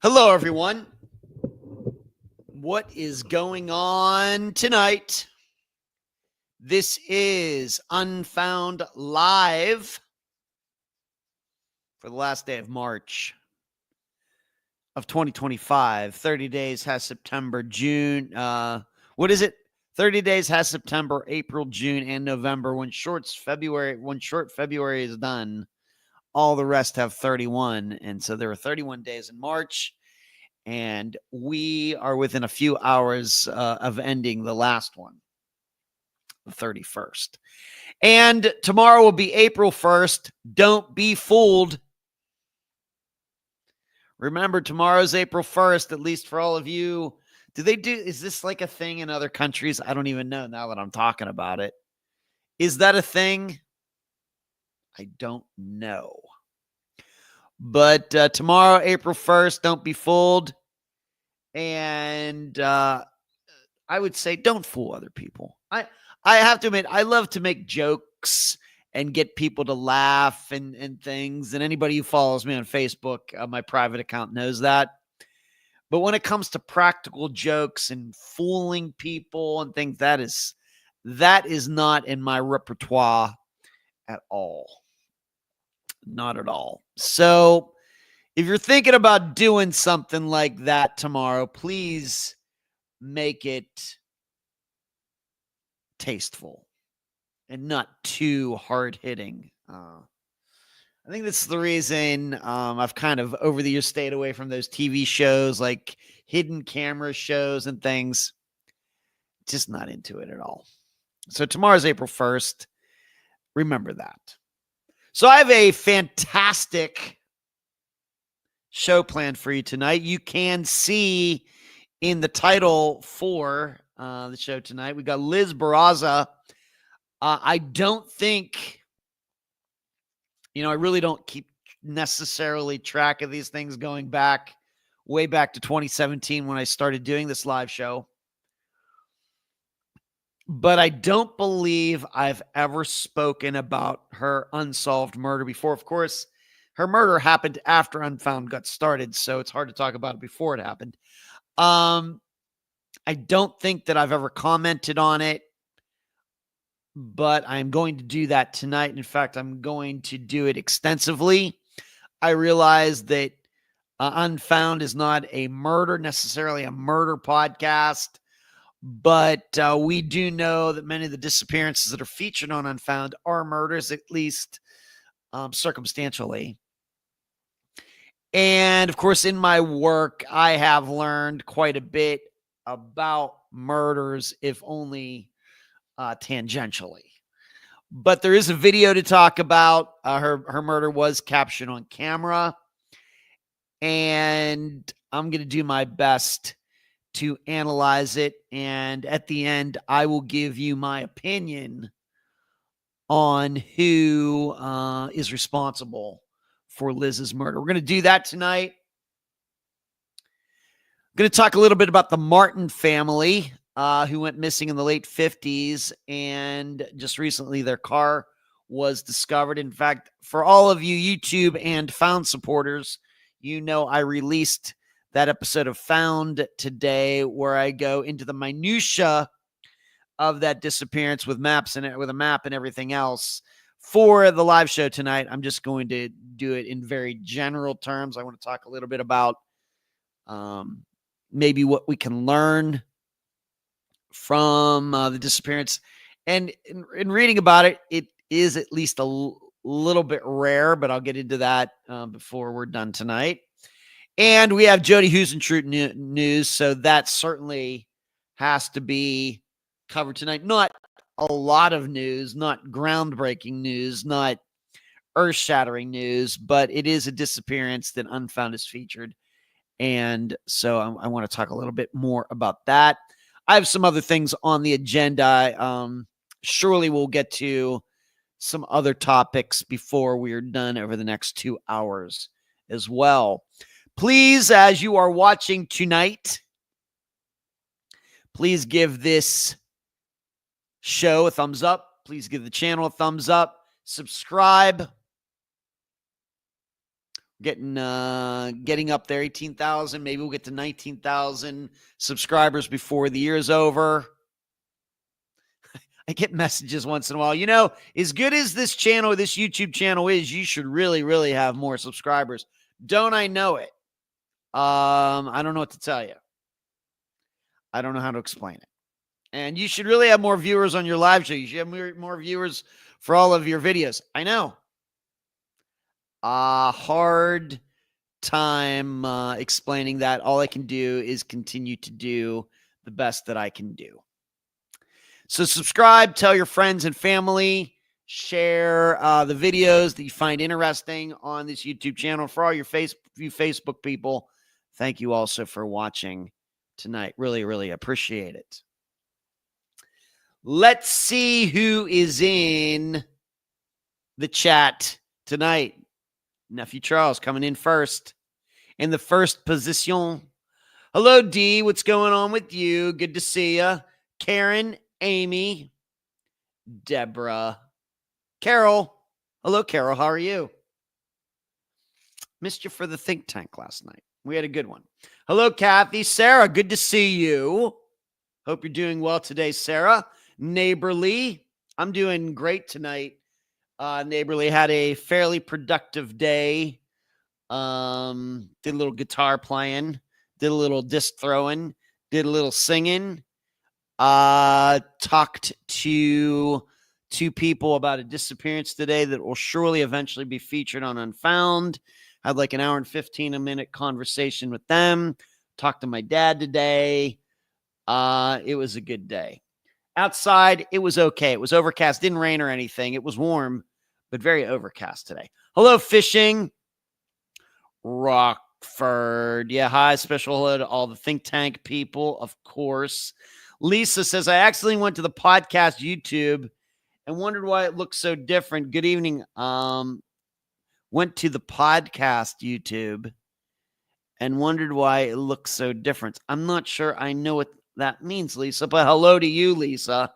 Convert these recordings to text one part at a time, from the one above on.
Hello, everyone. What is going on tonight? This is Unfound Live for the last day of March of 2025. 30 days has September, June. What is it? 30 days has September, April, June, and November. When short February is done, all the rest have 31. And so there are 31 days in March. And we are within a few hours of ending the last one, the 31st. And tomorrow will be April 1st. Don't be fooled. Remember, tomorrow's April 1st, at least for all of you. Is this like a thing in other countries? I don't even know now that I'm talking about it. Is that a thing? I don't know. But tomorrow, April 1st, don't be fooled. And I would say don't fool other people. I have to admit, I love to make jokes and get people to laugh and things. And anybody who follows me on Facebook, my private account, knows that. But when it comes to practical jokes and fooling people and things, that is not in my repertoire at all. Not at all. So if you're thinking about doing something like that tomorrow, please make it tasteful and not too hard-hitting. I think that's the reason I've kind of over the years stayed away from those TV shows like hidden camera shows and things. Just not into it at all. So tomorrow's April 1st. Remember that. So I have a fantastic show planned for you tonight. You can see in the title for the show tonight, we got Liz Barraza. I don't think, I really don't keep necessarily track of these things going way back to 2017 when I started doing this live show. But I don't believe I've ever spoken about her unsolved murder before. Of course, her murder happened after Unfound got started, so it's hard to talk about it before it happened. I don't think that I've ever commented on it, but I'm going to do that tonight. In fact, I'm going to do it extensively. I realize that Unfound is not necessarily a murder podcast, but we do know that many of the disappearances that are featured on Unfound are murders, at least circumstantially. And of course, in my work, I have learned quite a bit about murders, if only tangentially. But there is a video to talk about. Her murder was captured on camera. And I'm going to do my best to analyze it. And at the end, I will give you my opinion on who is responsible for Liz's murder. We're going to do that tonight. I'm going to talk a little bit about the Martin family who went missing in the late 50s. And just recently, their car was discovered. In fact, for all of you YouTube and Found supporters, I released that episode of Found today where I go into the minutia of that disappearance with maps and with a map and everything else. For the live show tonight, I'm just going to do it in very general terms. I want to talk a little bit about maybe what we can learn from the disappearance. And in reading about it, it is at least a little bit rare, but I'll get into that before we're done tonight. And we have Jody Huisentruit news, so that certainly has to be covered tonight. Not a lot of news, not groundbreaking news, not earth-shattering news, but it is a disappearance that Unfound is featured. And so I want to talk a little bit more about that. I have some other things on the agenda. Surely we'll get to some other topics before we are done over the next 2 hours as well. Please, as you are watching tonight, please give this show a thumbs up. Please give the channel a thumbs up. Subscribe. getting up there, 18,000. Maybe we'll get to 19,000 subscribers before the year's over. I get messages once in a while. You know, as good as this channel, this YouTube channel is, you should really, really have more subscribers. Don't I know it? I don't know what to tell you. I don't know how to explain it. And you should really have more viewers on your live show. You should have more viewers for all of your videos. I know. Hard time explaining that. All I can do is continue to do the best that I can do. So subscribe, tell your friends and family, share the videos that you find interesting on this YouTube channel. For all your Facebook people, thank you also for watching tonight. Really, really appreciate it. Let's see who is in the chat tonight. Nephew Charles coming in first. In the first position. Hello, D. What's going on with you? Good to see you. Karen, Amy, Deborah, Carol. Hello, Carol. How are you? Missed you for the think tank last night. We had a good one. Hello, Kathy. Sarah, good to see you. Hope you're doing well today, Sarah. Neighborly, I'm doing great tonight. Neighborly had a fairly productive day. Did a little guitar playing, did a little disc throwing, did a little singing. Talked to two people about a disappearance today that will surely eventually be featured on Unfound. Had like an hour and 15-minute conversation with them. Talked to my dad today. It was a good day. Outside, it was okay. It was overcast. Didn't rain or anything. It was warm, but very overcast today. Hello, fishing. Rockford. Yeah, hi. Special hello to all the think tank people, of course. Lisa says, I accidentally went to the podcast YouTube and wondered why it looked so different. Good evening. Went to the podcast YouTube and wondered why it looks so different. I'm not sure I know what that means, Lisa, but hello to you, Lisa.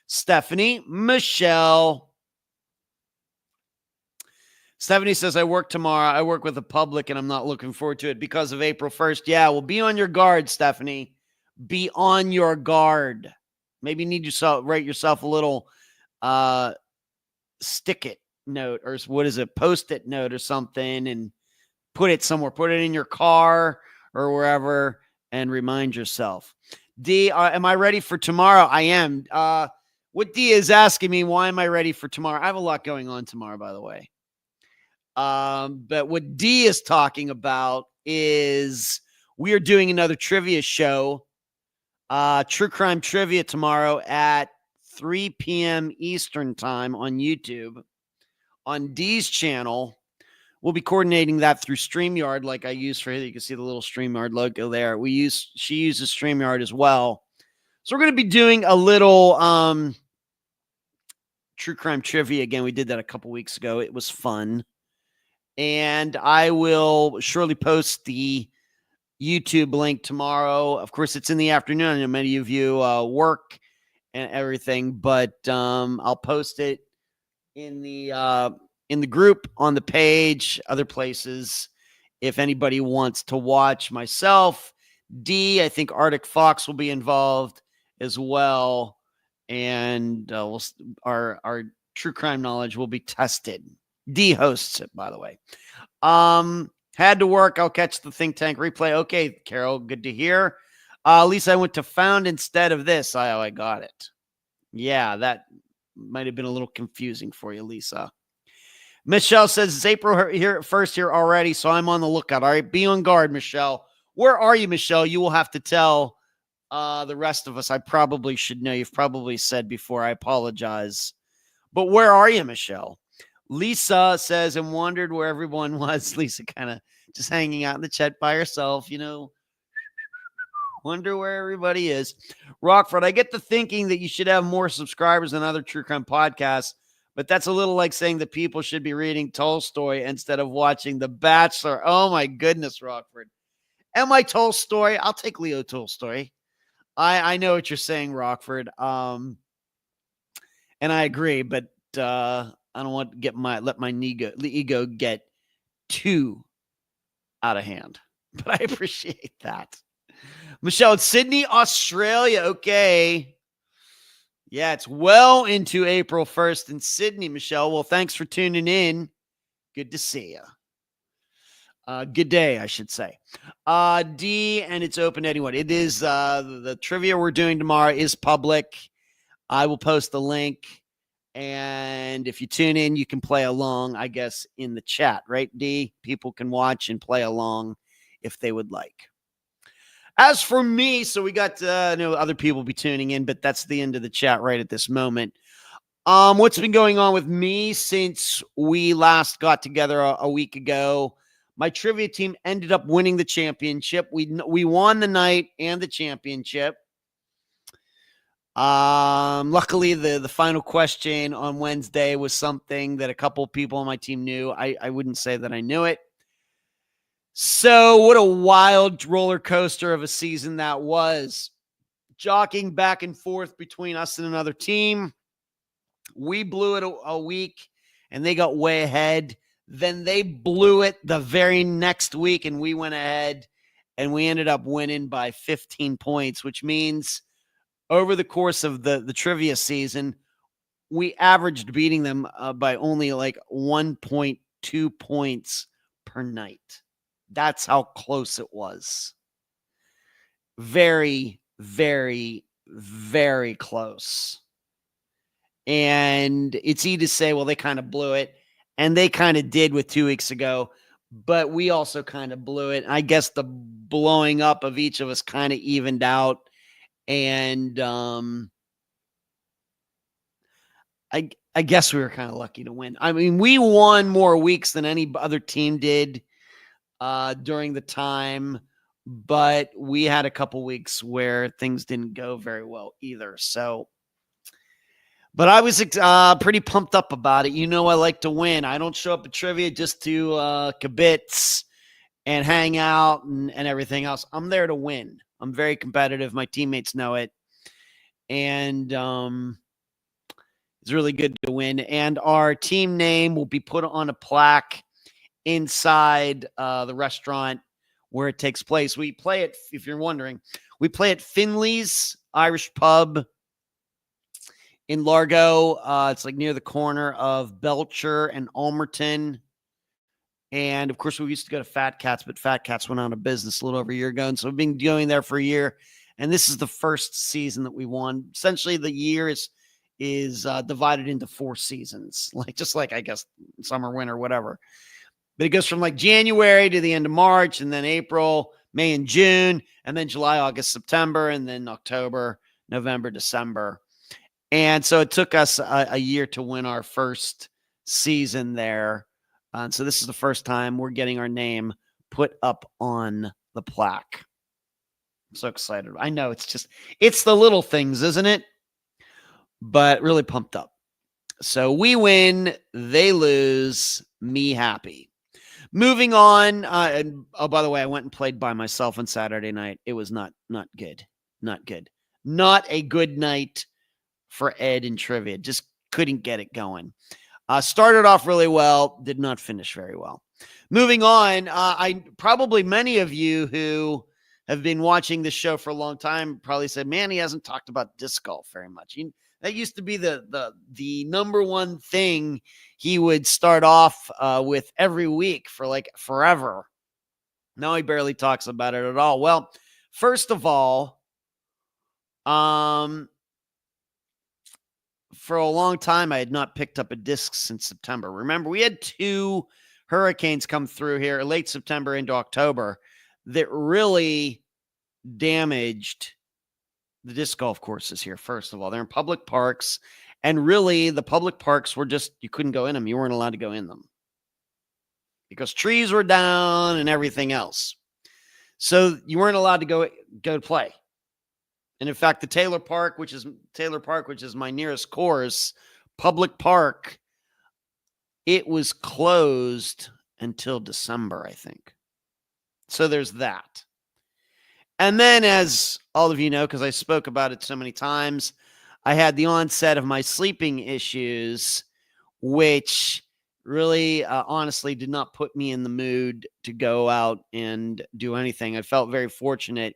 Stephanie, Michelle. Stephanie says, I work tomorrow. I work with the public, and I'm not looking forward to it because of April 1st. Yeah, well, be on your guard, Stephanie. Be on your guard. Maybe you need to write yourself a little stick-it note, or what is it, post-it note or something, and put it somewhere. Put it in your car or wherever and remind yourself. D, am I ready for tomorrow? I am. What D is asking me, why am I ready for tomorrow? I have a lot going on tomorrow, by the way. But what D is talking about is we are doing another trivia show, True Crime Trivia tomorrow at 3 p.m. Eastern time on YouTube on D's channel. We'll be coordinating that through StreamYard like I use for, you can see the little StreamYard logo there. She uses StreamYard as well. So we're going to be doing a little True Crime Trivia. Again, we did that a couple weeks ago. It was fun. And I will surely post the YouTube link tomorrow. Of course, it's in the afternoon. I know many of you work and everything, but I'll post it in the group, on the page, other places. If anybody wants to watch myself, D, I think Arctic Fox will be involved as well. And our true crime knowledge will be tested. D hosts it, by the way. Had to work. I'll catch the think tank replay. Okay, Carol, good to hear. Lisa, I went to Found instead of this. I got it. Yeah, that might have been a little confusing for you, Lisa. Michelle says it's April here first here already, so I'm on the lookout. All right, be on guard, Michelle. Where are you, Michelle? You will have to tell the rest of us. I probably should know. You've probably said before. I apologize. But where are you, Michelle? Lisa says, and wondered where everyone was. Lisa kind of just hanging out in the chat by herself, you know. Wonder where everybody is. Rockford, I get the thinking that you should have more subscribers than other true crime podcasts, but that's a little like saying that people should be reading Tolstoy instead of watching The Bachelor. Oh, my goodness, Rockford. Am I Tolstoy? I'll take Leo Tolstoy. I know what you're saying, Rockford. And I agree, but I don't want to let my ego get too out of hand. But I appreciate that. Michelle, it's Sydney, Australia. Okay. Yeah, it's well into April 1st in Sydney, Michelle. Well, thanks for tuning in. Good to see you. Good day, I should say. D, and it's open to anyone. It is the trivia we're doing tomorrow is public. I will post the link. And if you tune in, you can play along, I guess, in the chat, right, D? People can watch and play along if they would like. As for me, so we got other people will be tuning in, but that's the end of the chat right at this moment. What's been going on with me since we last got together a week ago? My trivia team ended up winning the championship. We won the night and the championship. Luckily, the final question on Wednesday was something that a couple people on my team knew. I wouldn't say that I knew it. So what a wild roller coaster of a season that was. Jockeying back and forth between us and another team. We blew it a week, and they got way ahead. Then they blew it the very next week, and we went ahead, and we ended up winning by 15 points, which means over the course of the trivia season, we averaged beating them by only like 1.2 points per night. That's how close it was. Very, very, very close. And it's easy to say, well, they kind of blew it. And they kind of did with 2 weeks ago. But we also kind of blew it. I guess the blowing up of each of us kind of evened out. And I guess we were kind of lucky to win. I mean, we won more weeks than any other team did during the time, but we had a couple weeks where things didn't go very well either. So, but I was pretty pumped up about it. You know, I like to win. I don't show up at trivia just to kibitz and hang out and everything else. I'm there to win. I'm very competitive. My teammates know it. And it's really good to win. And our team name will be put on a plaque inside the restaurant where it takes place. We play it, if you're wondering, we play at Finley's Irish Pub in Largo. It's like near the corner of Belcher and Almerton. And of course, we used to go to Fat Cats, but Fat Cats went out of business a little over a year ago. And so we've been going there for a year. And this is the first season that we won. Essentially, the year is divided into 4 seasons, just like I guess summer, winter, whatever. But it goes from like January to the end of March, and then April, May, and June, and then July, August, September, and then October, November, December. And so it took us a year to win our first season there. And so this is the first time we're getting our name put up on the plaque. I'm so excited. I know it's the little things, isn't it? But really pumped up. So we win, they lose, me happy. Moving on. Oh, by the way, I went and played by myself on Saturday night. It was not good. Not good. Not a good night for Ed and trivia. Just couldn't get it going. Started off really well, did not finish very well. Moving on, probably many of you who have been watching this show for a long time probably said, man, he hasn't talked about disc golf very much. That used to be the number one thing he would start off with every week for like forever. Now he barely talks about it at all. Well, first of all, for a long time, I had not picked up a disc since September. Remember, we had 2 hurricanes come through here late September into October that really damaged the disc golf courses here. First of all, they're in public parks, and really the public parks were you couldn't go in them. You weren't allowed to go in them because trees were down and everything else. So you weren't allowed to go to play. And in fact, the Taylor Park, which is my nearest course, public park, it was closed until December, I think. So there's that. And then, as all of you know, because I spoke about it so many times, I had the onset of my sleeping issues, which really, honestly, did not put me in the mood to go out and do anything. I felt very fortunate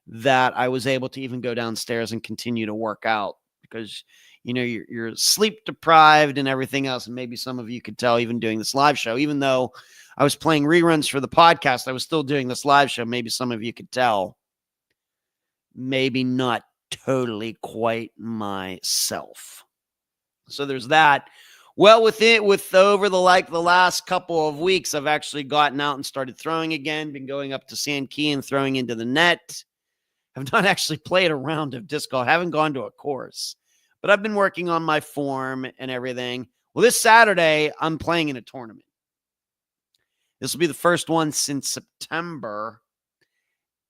that I was able to even go downstairs and continue to work out because, you're sleep deprived and everything else. And maybe some of you could tell even doing this live show, even though I was playing reruns for the podcast, I was still doing this live show. Maybe some of you could tell, maybe not totally quite myself. So there's that. Well, with over the last couple of weeks, I've actually gotten out and started throwing again, been going up to Sand Key and throwing into the net. I've not actually played a round of disc golf. I haven't gone to a course, but I've been working on my form and everything. Well, this Saturday, I'm playing in a tournament. This will be the first one since September,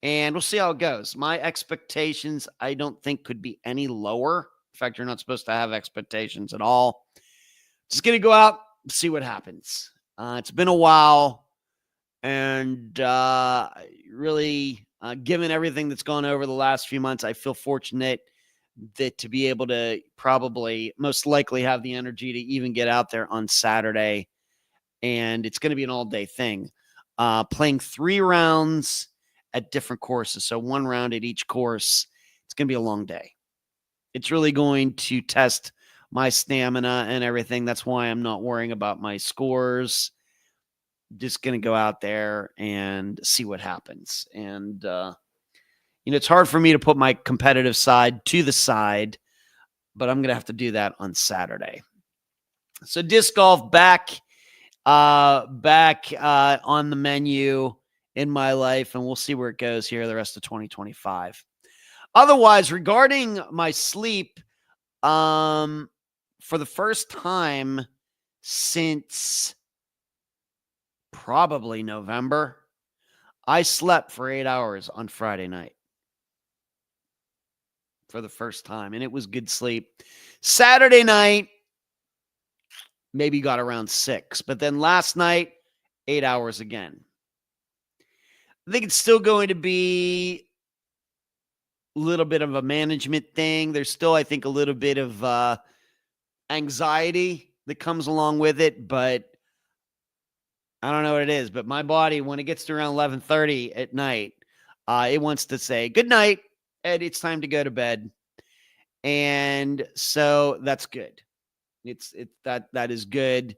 and we'll see how it goes. My expectations, I don't think, could be any lower. In fact, you're not supposed to have expectations at all. Just going to go out, see what happens. It's been a while, and really, given everything that's gone over the last few months, I feel fortunate that to be able to probably most likely have the energy to even get out there on Saturday, and it's going to be an all-day thing. Playing 3 rounds at different courses, so 1 round at each course. It's going to be a long day. It's really going to test my stamina and everything. That's why I'm not worrying about my scores. Just going to go out there and see what happens. And, it's hard for me to put my competitive side to the side, but I'm going to have to do that on Saturday. So disc golf back on the menu in my life, and we'll see where it goes here the rest of 2025. Otherwise, regarding my sleep, for the first time since probably November, I slept for 8 hours on Friday night. For the first time, and it was good sleep. Saturday night, maybe got around 6, but then last night, 8 hours again. I think it's still going to be a little bit of a management thing. There's still, I think, a little bit of anxiety that comes along with it, but I don't know what it is. But my body, when it gets to around 11:30 at night, it wants to say good night, and it's time to go to bed. And so that's good. That is good.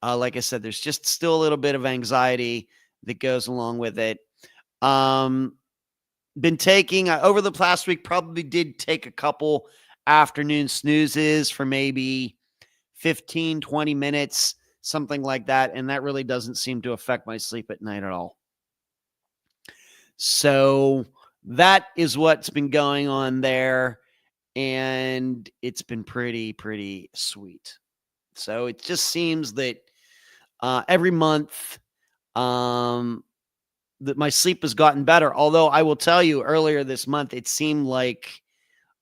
Like I said, there's just still a little bit of anxiety that goes along with it. Been taking over the past week, probably did take a couple afternoon snoozes for maybe 15, 20 minutes, something like that. And that really doesn't seem to affect my sleep at night at all. So that is what's been going on there. And it's been pretty sweet. So it just seems that every month that my sleep has gotten better. Although I will tell you, earlier this month, it seemed like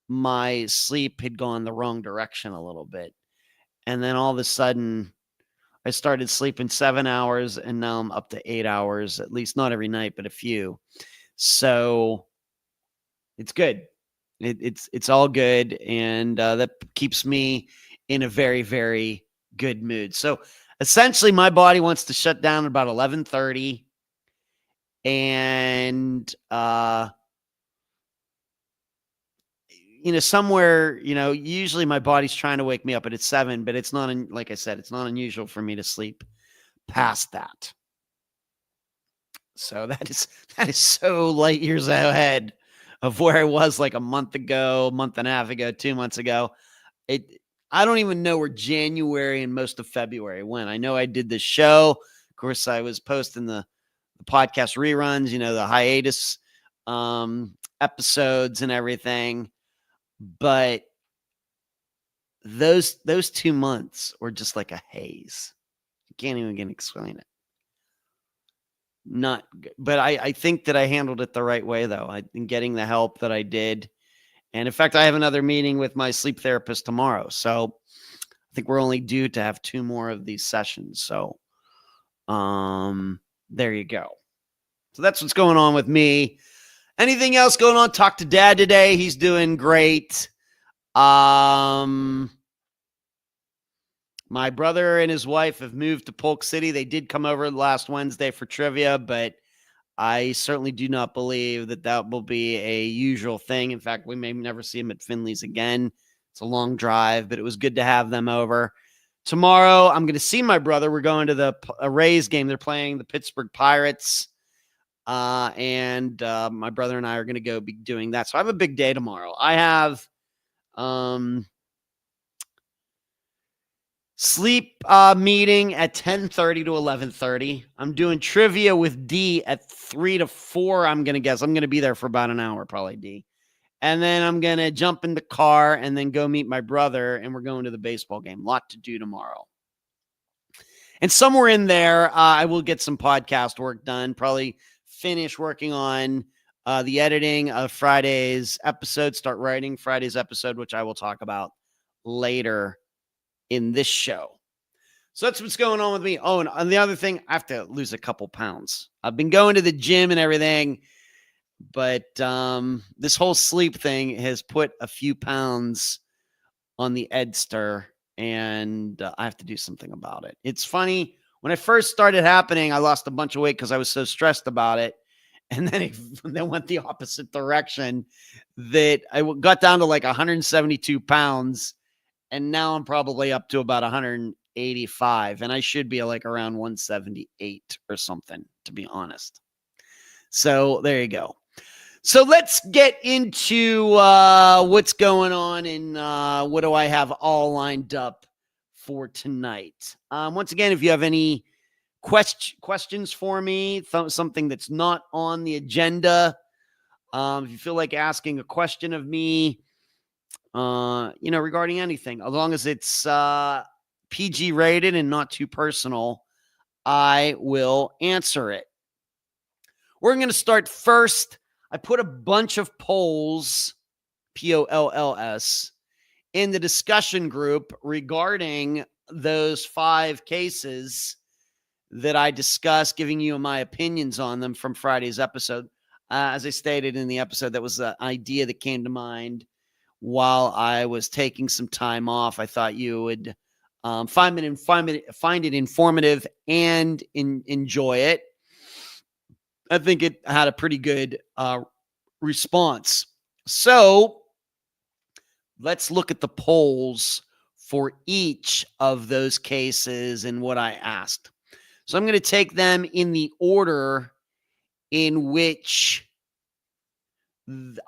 my sleep had gone the wrong direction a little bit. And then all of a sudden, I started sleeping 7 hours, and now I'm up to 8 hours, at least not every night, but a few. So it's good. It's all good, and that keeps me in a very good mood. So essentially, my body wants to shut down at about 11:30, and somewhere, usually my body's trying to wake me up at 7, but it's not, like I said, it's not unusual for me to sleep past that. So that is so light years ahead of where I was like a month ago, month and a half ago, 2 months ago. I don't even know where January and most of February went. I know I did this show. Of course, I was posting the podcast reruns, the hiatus episodes and everything. But those 2 months were just like a haze. You can't even explain it. Not good. But I think that I handled it the right way, though. In getting the help that I did. And in fact, I have another meeting with my sleep therapist tomorrow. So I think we're only due to have 2 more of these sessions. So there you go. So that's what's going on with me. Anything else going on? Talked to Dad today. He's doing great. My brother and his wife have moved to Polk City. They did come over last Wednesday for trivia, but I certainly do not believe that that will be a usual thing. In fact, we may never see them at Finley's again. It's a long drive, but it was good to have them over. Tomorrow, I'm going to see my brother. We're going to the Rays game. They're playing the Pittsburgh Pirates. And my brother and I are going to go be doing that. So I have a big day tomorrow. I have sleep meeting at 10:30 to 11:30. I'm doing trivia with D at 3 to 4. I'm going to guess. I'm going to be there for about an hour, probably, D. And then I'm going to jump in the car and then go meet my brother, and we're going to the baseball game. Lot to do tomorrow. And somewhere in there, I will get some podcast work done, probably finish working on the editing of Friday's episode, start writing Friday's episode, which I will talk about later in this show. So that's what's going on with me. Oh, and the other thing, I have to lose a couple pounds. I've been going to the gym and everything, but this whole sleep thing has put a few pounds on the Edster, and I have to do something about it. It's funny. When it first started happening, I lost a bunch of weight because I was so stressed about it. And then it then went the opposite direction, that I got down to like 172 pounds. And now I'm probably up to about 185. And I should be like around 178 or something, to be honest. So there you go. So let's get into what's going on and what do I have all lined up for tonight. Once again, if you have any questions for me, something that's not on the agenda, if you feel like asking a question of me, regarding anything, as long as it's PG rated and not too personal, I will answer it. We're going to start first. I put a bunch of polls, POLLS, in the discussion group regarding those 5 cases that I discussed, giving you my opinions on them from Friday's episode. As I stated in the episode, that was the idea that came to mind while I was taking some time off. I thought you would find it informative and enjoy it. I think it had a pretty good response. So let's look at the polls for each of those cases and what I asked. So I'm going to take them in the order in which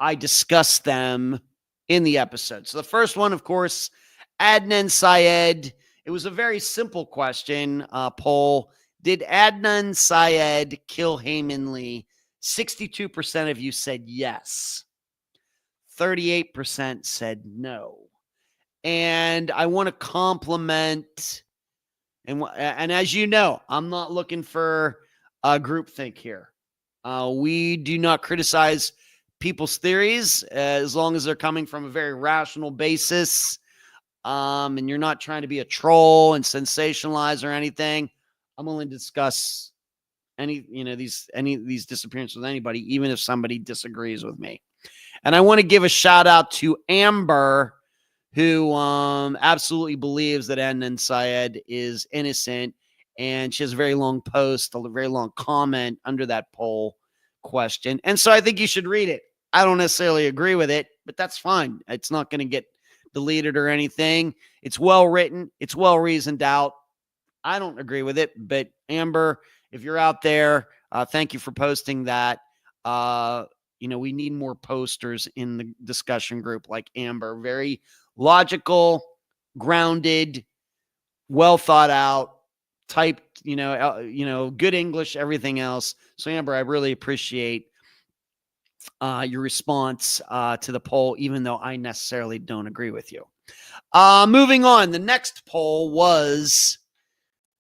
I discussed them in the episode. So the first one, of course, Adnan Syed. It was a very simple question, poll. Did Adnan Syed kill Heyman Lee? 62% of you said yes. 38% said no. And I want to compliment, and as you know, I'm not looking for groupthink here. We do not criticize people's theories as long as they're coming from a very rational basis, and you're not trying to be a troll and sensationalize or anything. I'm willing to discuss any of these disappearances with anybody, even if somebody disagrees with me. And I want to give a shout out to Amber, who absolutely believes that Adnan Syed is innocent. And she has a very long post, a very long comment under that poll question. And so I think you should read it. I don't necessarily agree with it, but that's fine. It's not going to get deleted or anything. It's well written. It's well reasoned out. I don't agree with it, but Amber, if you're out there, thank you for posting that. We need more posters in the discussion group like Amber. Very logical, grounded, well thought out, typed, good English, everything else. So Amber, I really appreciate your response to the poll, even though I necessarily don't agree with you. Moving on, the next poll was,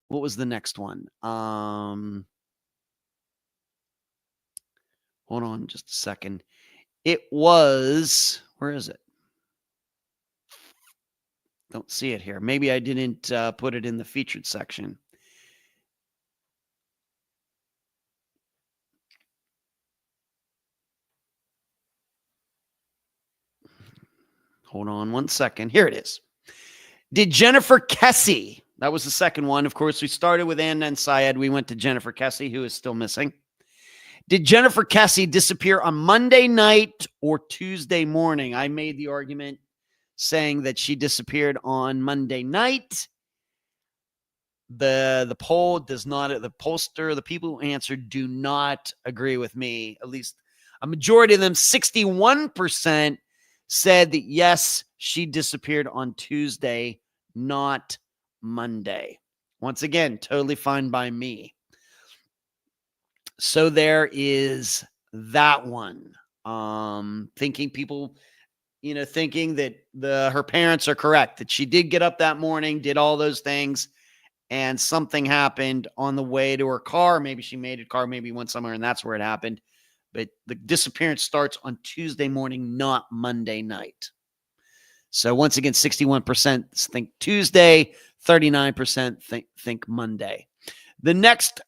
what was the next one? Hold on just a second. It was, where is it? Don't see it here. Maybe I didn't put it in the featured section. Hold on one second. Here it is. Did Jennifer Kessie That was the second one. Of course, we started with Anna and Syed. We went to Jennifer Kesse, who is still missing. Did Jennifer Kesse disappear on Monday night or Tuesday morning? I made the argument saying that she disappeared on Monday night. The poll does not, the pollster, the people who answered do not agree with me. At least a majority of them, 61%, said that yes, she disappeared on Tuesday, not Monday. Once again, totally fine by me. So there is that one. Thinking people, thinking that her parents are correct, that she did get up that morning, did all those things, and something happened on the way to her car. Maybe she made a car, maybe went somewhere, and that's where it happened. But the disappearance starts on Tuesday morning, not Monday night. So once again, 61% think Tuesday, 39% think Monday. The next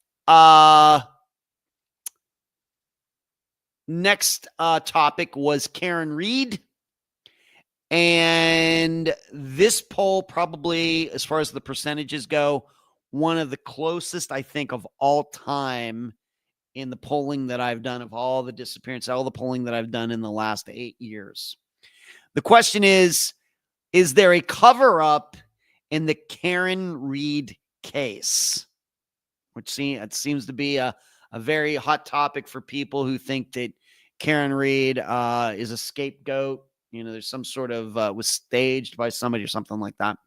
topic was Karen Reed. And this poll probably, as far as the percentages go, one of the closest, I think, of all time in the polling that I've done of all the disappearances, all the polling that I've done in the last 8 years. The question is there a cover-up in the Karen Reed case? Which it seems to be a very hot topic for people who think that Karen Reed is a scapegoat. There's some sort of was staged by somebody or something like that.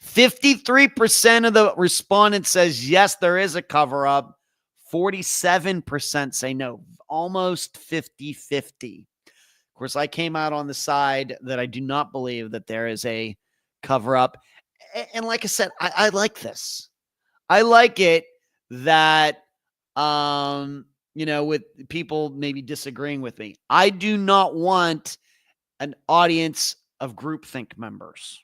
53% of the respondents says yes, there is a cover-up. 47% say no, almost 50-50. Of course, I came out on the side that I do not believe that there is a cover-up. And like I said, I like this. I like it that, with people maybe disagreeing with me. I do not want an audience of groupthink members.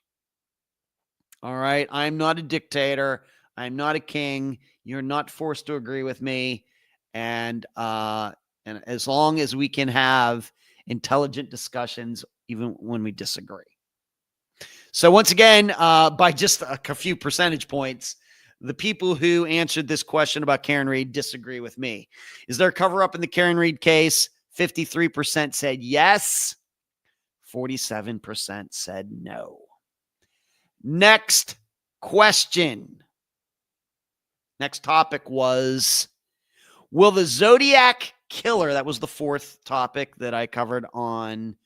All right. I'm not a dictator. I'm not a king. You're not forced to agree with me. And as long as we can have intelligent discussions, even when we disagree. So once again, by just a few percentage points, the people who answered this question about Karen Reed disagree with me. Is there a cover-up in the Karen Reed case? 53% said yes. 47% said no. Next question. Next topic was, will the Zodiac Killer, that was the fourth topic that I covered on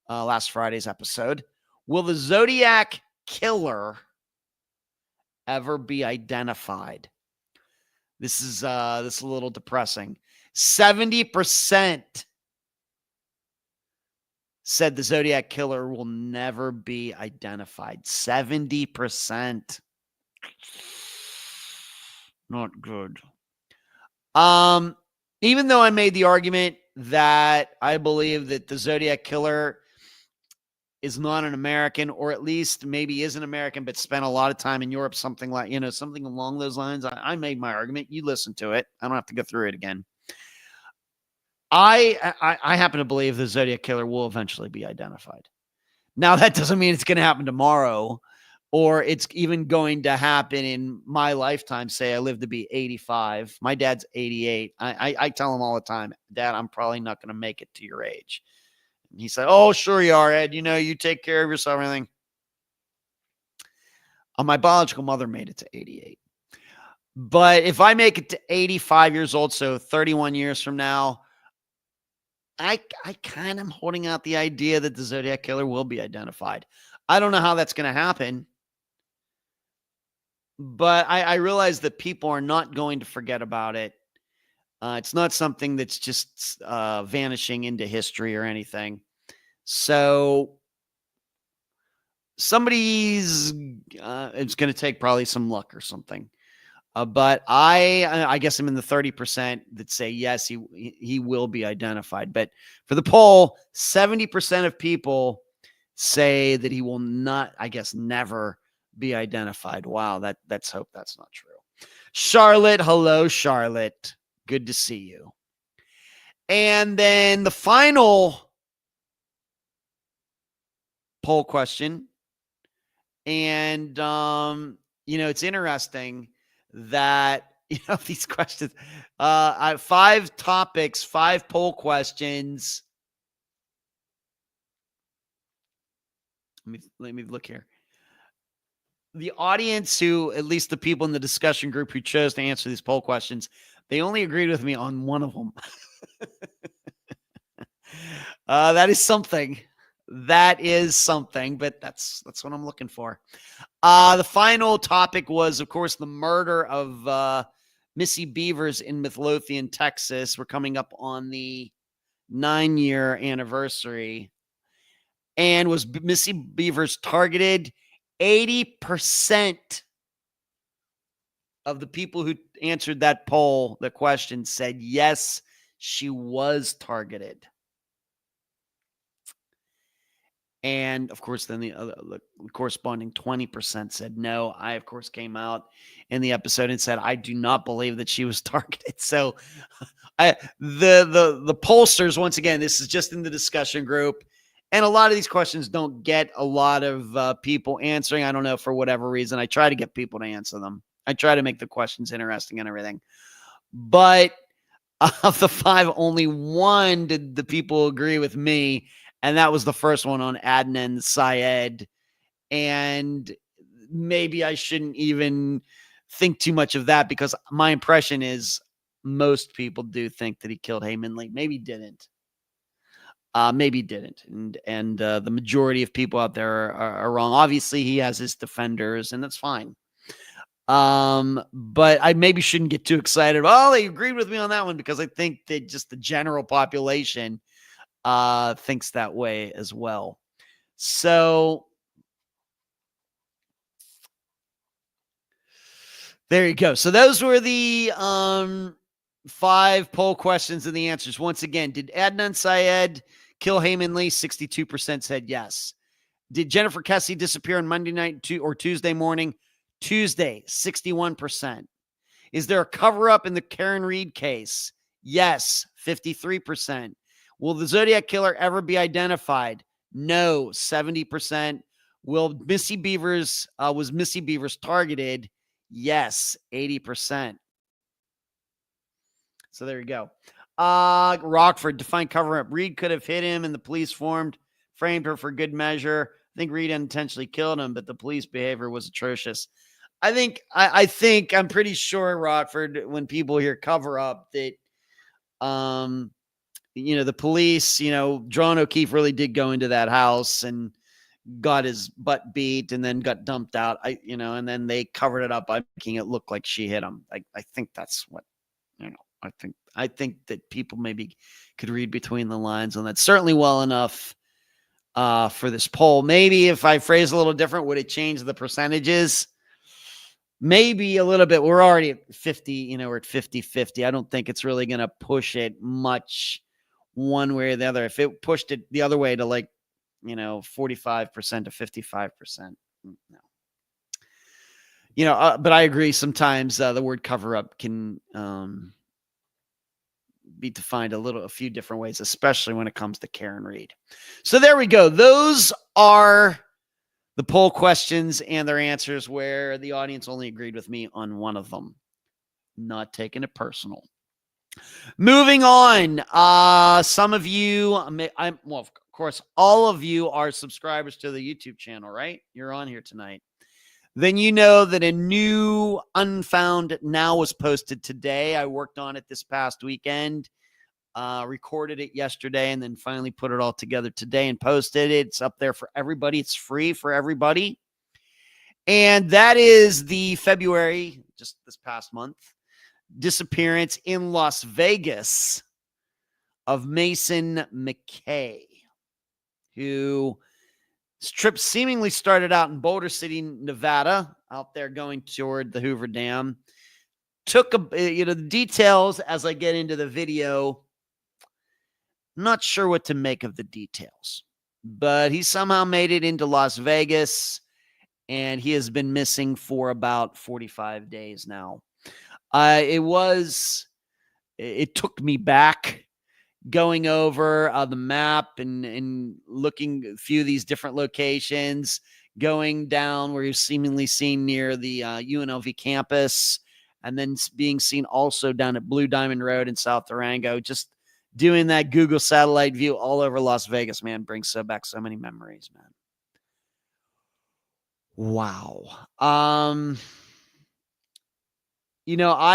last Friday's episode. Will the Zodiac Killer ever be identified? This is a little depressing. 70% said the Zodiac Killer will never be identified. 70%. Not good. Even though I made the argument that I believe that the Zodiac Killer is not an American, or at least maybe is an American, but spent a lot of time in Europe, something along those lines. I made my argument. You listen to it. I don't have to go through it again. I happen to believe the Zodiac Killer will eventually be identified. Now, that doesn't mean it's going to happen tomorrow, or it's even going to happen in my lifetime. Say I live to be 85. My dad's 88. I tell him all the time, Dad, I'm probably not going to make it to your age. And he said, oh, sure you are, Ed. You take care of yourself, everything. My biological mother made it to 88. But if I make it to 85 years old, so 31 years from now, I kind of am holding out the idea that the Zodiac Killer will be identified. I don't know how that's going to happen. But I realize that people are not going to forget about it. It's not something that's just vanishing into history or anything. So somebody's it's going to take probably some luck or something. But I guess I'm in the 30% that say yes, he will be identified. But for the poll, 70% of people say that he will not, I guess, never be identified. Wow, let's hope that's not true. Charlotte, hello, Charlotte. Good to see you. And then the final poll question, and it's interesting that, these questions, 5 topics, 5 poll questions. Let me look here. The audience at least the people in the discussion group who chose to answer these poll questions, they only agreed with me on one of them. That is something. That is something, but that's what I'm looking for. The final topic was, of course, the murder of Missy Beavers in Midlothian, Texas. We're coming up on the 9-year anniversary. And was Missy Beavers targeted? 80% of the people who answered that poll, the question, said yes, she was targeted. And, of course, then the corresponding 20% said no. I, of course, came out in the episode and said, I do not believe that she was targeted. So the pollsters, once again, this is just in the discussion group. And a lot of these questions don't get a lot of people answering. I don't know, for whatever reason. I try to get people to answer them. I try to make the questions interesting and everything. But of the 5, only 1 did the people agree with me. And that was the first one on Adnan Syed. And maybe I shouldn't even think too much of that, because my impression is most people do think that he killed Heyman Lee. Maybe didn't. Maybe didn't. And the majority of people out there are wrong. Obviously, he has his defenders, and that's fine. But I maybe shouldn't get too excited. Oh, they agreed with me on that one, because I think that just the general population thinks that way as well. So there you go. So those were the 5 poll questions and the answers. Once again, did Adnan Syed kill Heyman Lee? 62% said yes. Did Jennifer Kesse disappear on Monday night or Tuesday morning? Tuesday, 61%. Is there a cover-up in the Karen Reed case? Yes, 53%. Will the Zodiac Killer ever be identified? No, 70%. Was Missy Beavers targeted? Yes, 80%. So there you go. Rockford, define cover-up. Reed could have hit him and the police framed her for good measure. I think Reed unintentionally killed him, but the police behavior was atrocious. I think I'm pretty sure, Rockford, when people hear cover-up, that the police, John O'Keefe really did go into that house and got his butt beat and then got dumped out. And then they covered it up by making it look like she hit him. I think that's what, I think that people maybe could read between the lines on that. Certainly well enough for this poll. Maybe if I phrase a little different, would it change the percentages? Maybe a little bit. We're already at 50, we're at 50-50. I don't think it's really going to push it much one way or the other. If it pushed it the other way to 45% to 55%, no. But I agree. Sometimes the word cover up can be defined a few different ways, especially when it comes to Karen Reed. So there we go. Those are the poll questions and their answers, where the audience only agreed with me on one of them. Not taking it personal. Moving on. Some of you, of course, all of you are subscribers to the YouTube channel, right? You're on here tonight. Then you know that a new Unfound now was posted today. I worked on it this past weekend, recorded it yesterday, and then finally put it all together today and posted it. It's up there for everybody. It's free for everybody. And that is the February, just this past month, disappearance in Las Vegas of Mason McKay, who his trip seemingly started out in Boulder City, Nevada, out there going toward the Hoover Dam. Took the details as I get into the video. Not sure what to make of the details, but he somehow made it into Las Vegas, and he has been missing for about 45 days now. It took me back, going over the map and looking a few of these different locations, going down where you're seemingly seen near the UNLV campus, and then being seen also down at Blue Diamond Road in South Durango. Just doing that Google satellite view all over Las Vegas, man, brings back so many memories, man. Wow. I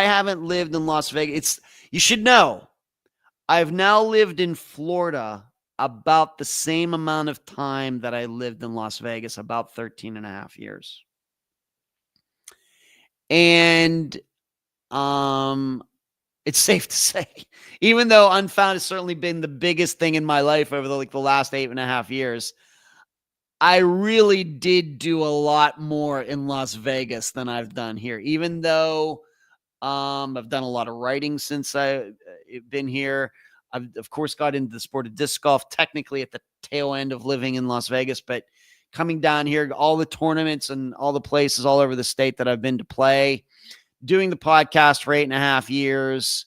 haven't lived in Las Vegas. You should know, I've now lived in Florida about the same amount of time that I lived in Las Vegas, about 13 and a half years. And it's safe to say, even though Unfound has certainly been the biggest thing in my life over the last 8.5 years, I really did do a lot more in Las Vegas than I've done here, even though I've done a lot of writing since I've been here. I've, of course, got into the sport of disc golf, technically at the tail end of living in Las Vegas, but coming down here, all the tournaments and all the places all over the state that I've been to play, doing the podcast for 8.5 years,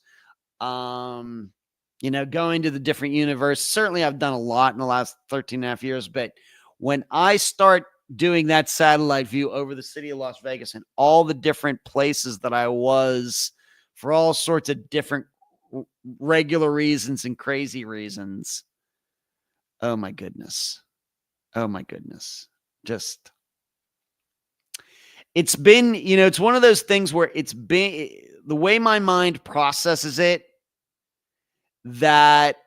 going to the different universes. Certainly I've done a lot in the last 13.5 years, but when I start doing that satellite view over the city of Las Vegas and all the different places that I was for all sorts of different regular reasons and crazy reasons. Oh my goodness. Just, it's been, it's one of those things where it's been the way my mind processes it, that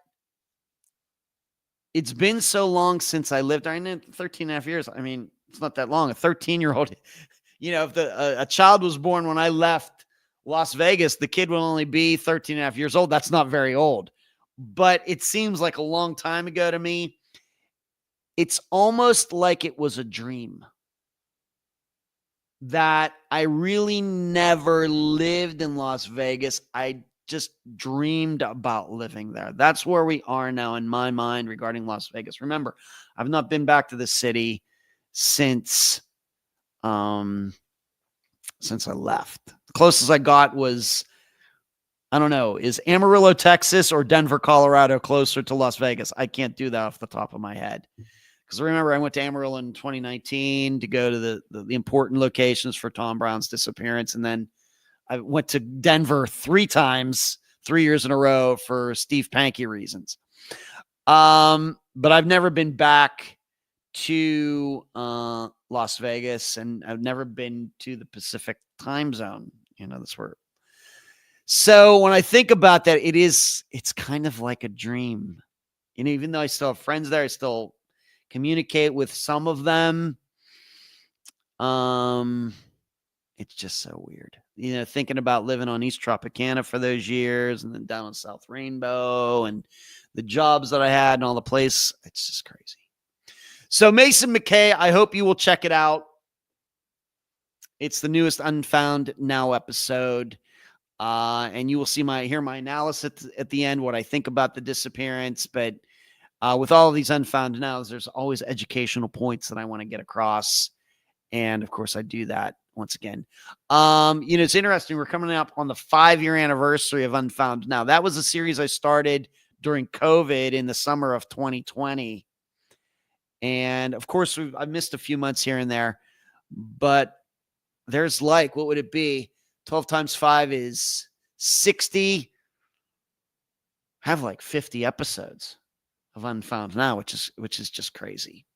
it's been so long since I lived there. I know 13 and a half years. I mean, it's not that long. A 13-year-old, if a child was born when I left Las Vegas, the kid will only be 13 and a half years old. That's not very old, but it seems like a long time ago to me. It's almost like it was a dream that I really never lived in Las Vegas. I just dreamed about living there. That's where we are now in my mind regarding Las Vegas. Remember, I've not been back to the city since I left. The closest I got was, I don't know, is Amarillo, Texas or Denver, Colorado closer to Las Vegas? I can't do that off the top of my head. Because remember, I went to Amarillo in 2019 to go to the important locations for Tom Brown's disappearance. And then I went to Denver 3 times, 3 years in a row for Steve Pankey reasons. But I've never been back to Las Vegas, and I've never been to the Pacific time zone. That's where. So when I think about that, it's kind of like a dream. Even though I still have friends there, I still communicate with some of them. It's just so weird. Thinking about living on East Tropicana for those years and then down in South Rainbow and the jobs that I had and all the place. It's just crazy. So Mason McKay, I hope you will check it out. It's the newest Unfound Now episode. And you will hear my analysis at the end, what I think about the disappearance. But with all of these Unfound Nows, there's always educational points that I want to get across. And of course I do that once again. It's interesting. We're coming up on the 5-year anniversary of Unfound Now. That was a series I started during COVID in the summer of 2020. And of course I've missed a few months here and there, but there's what would it be? 12 times 5 is 60. I have 50 episodes of Unfound Now, which is just crazy.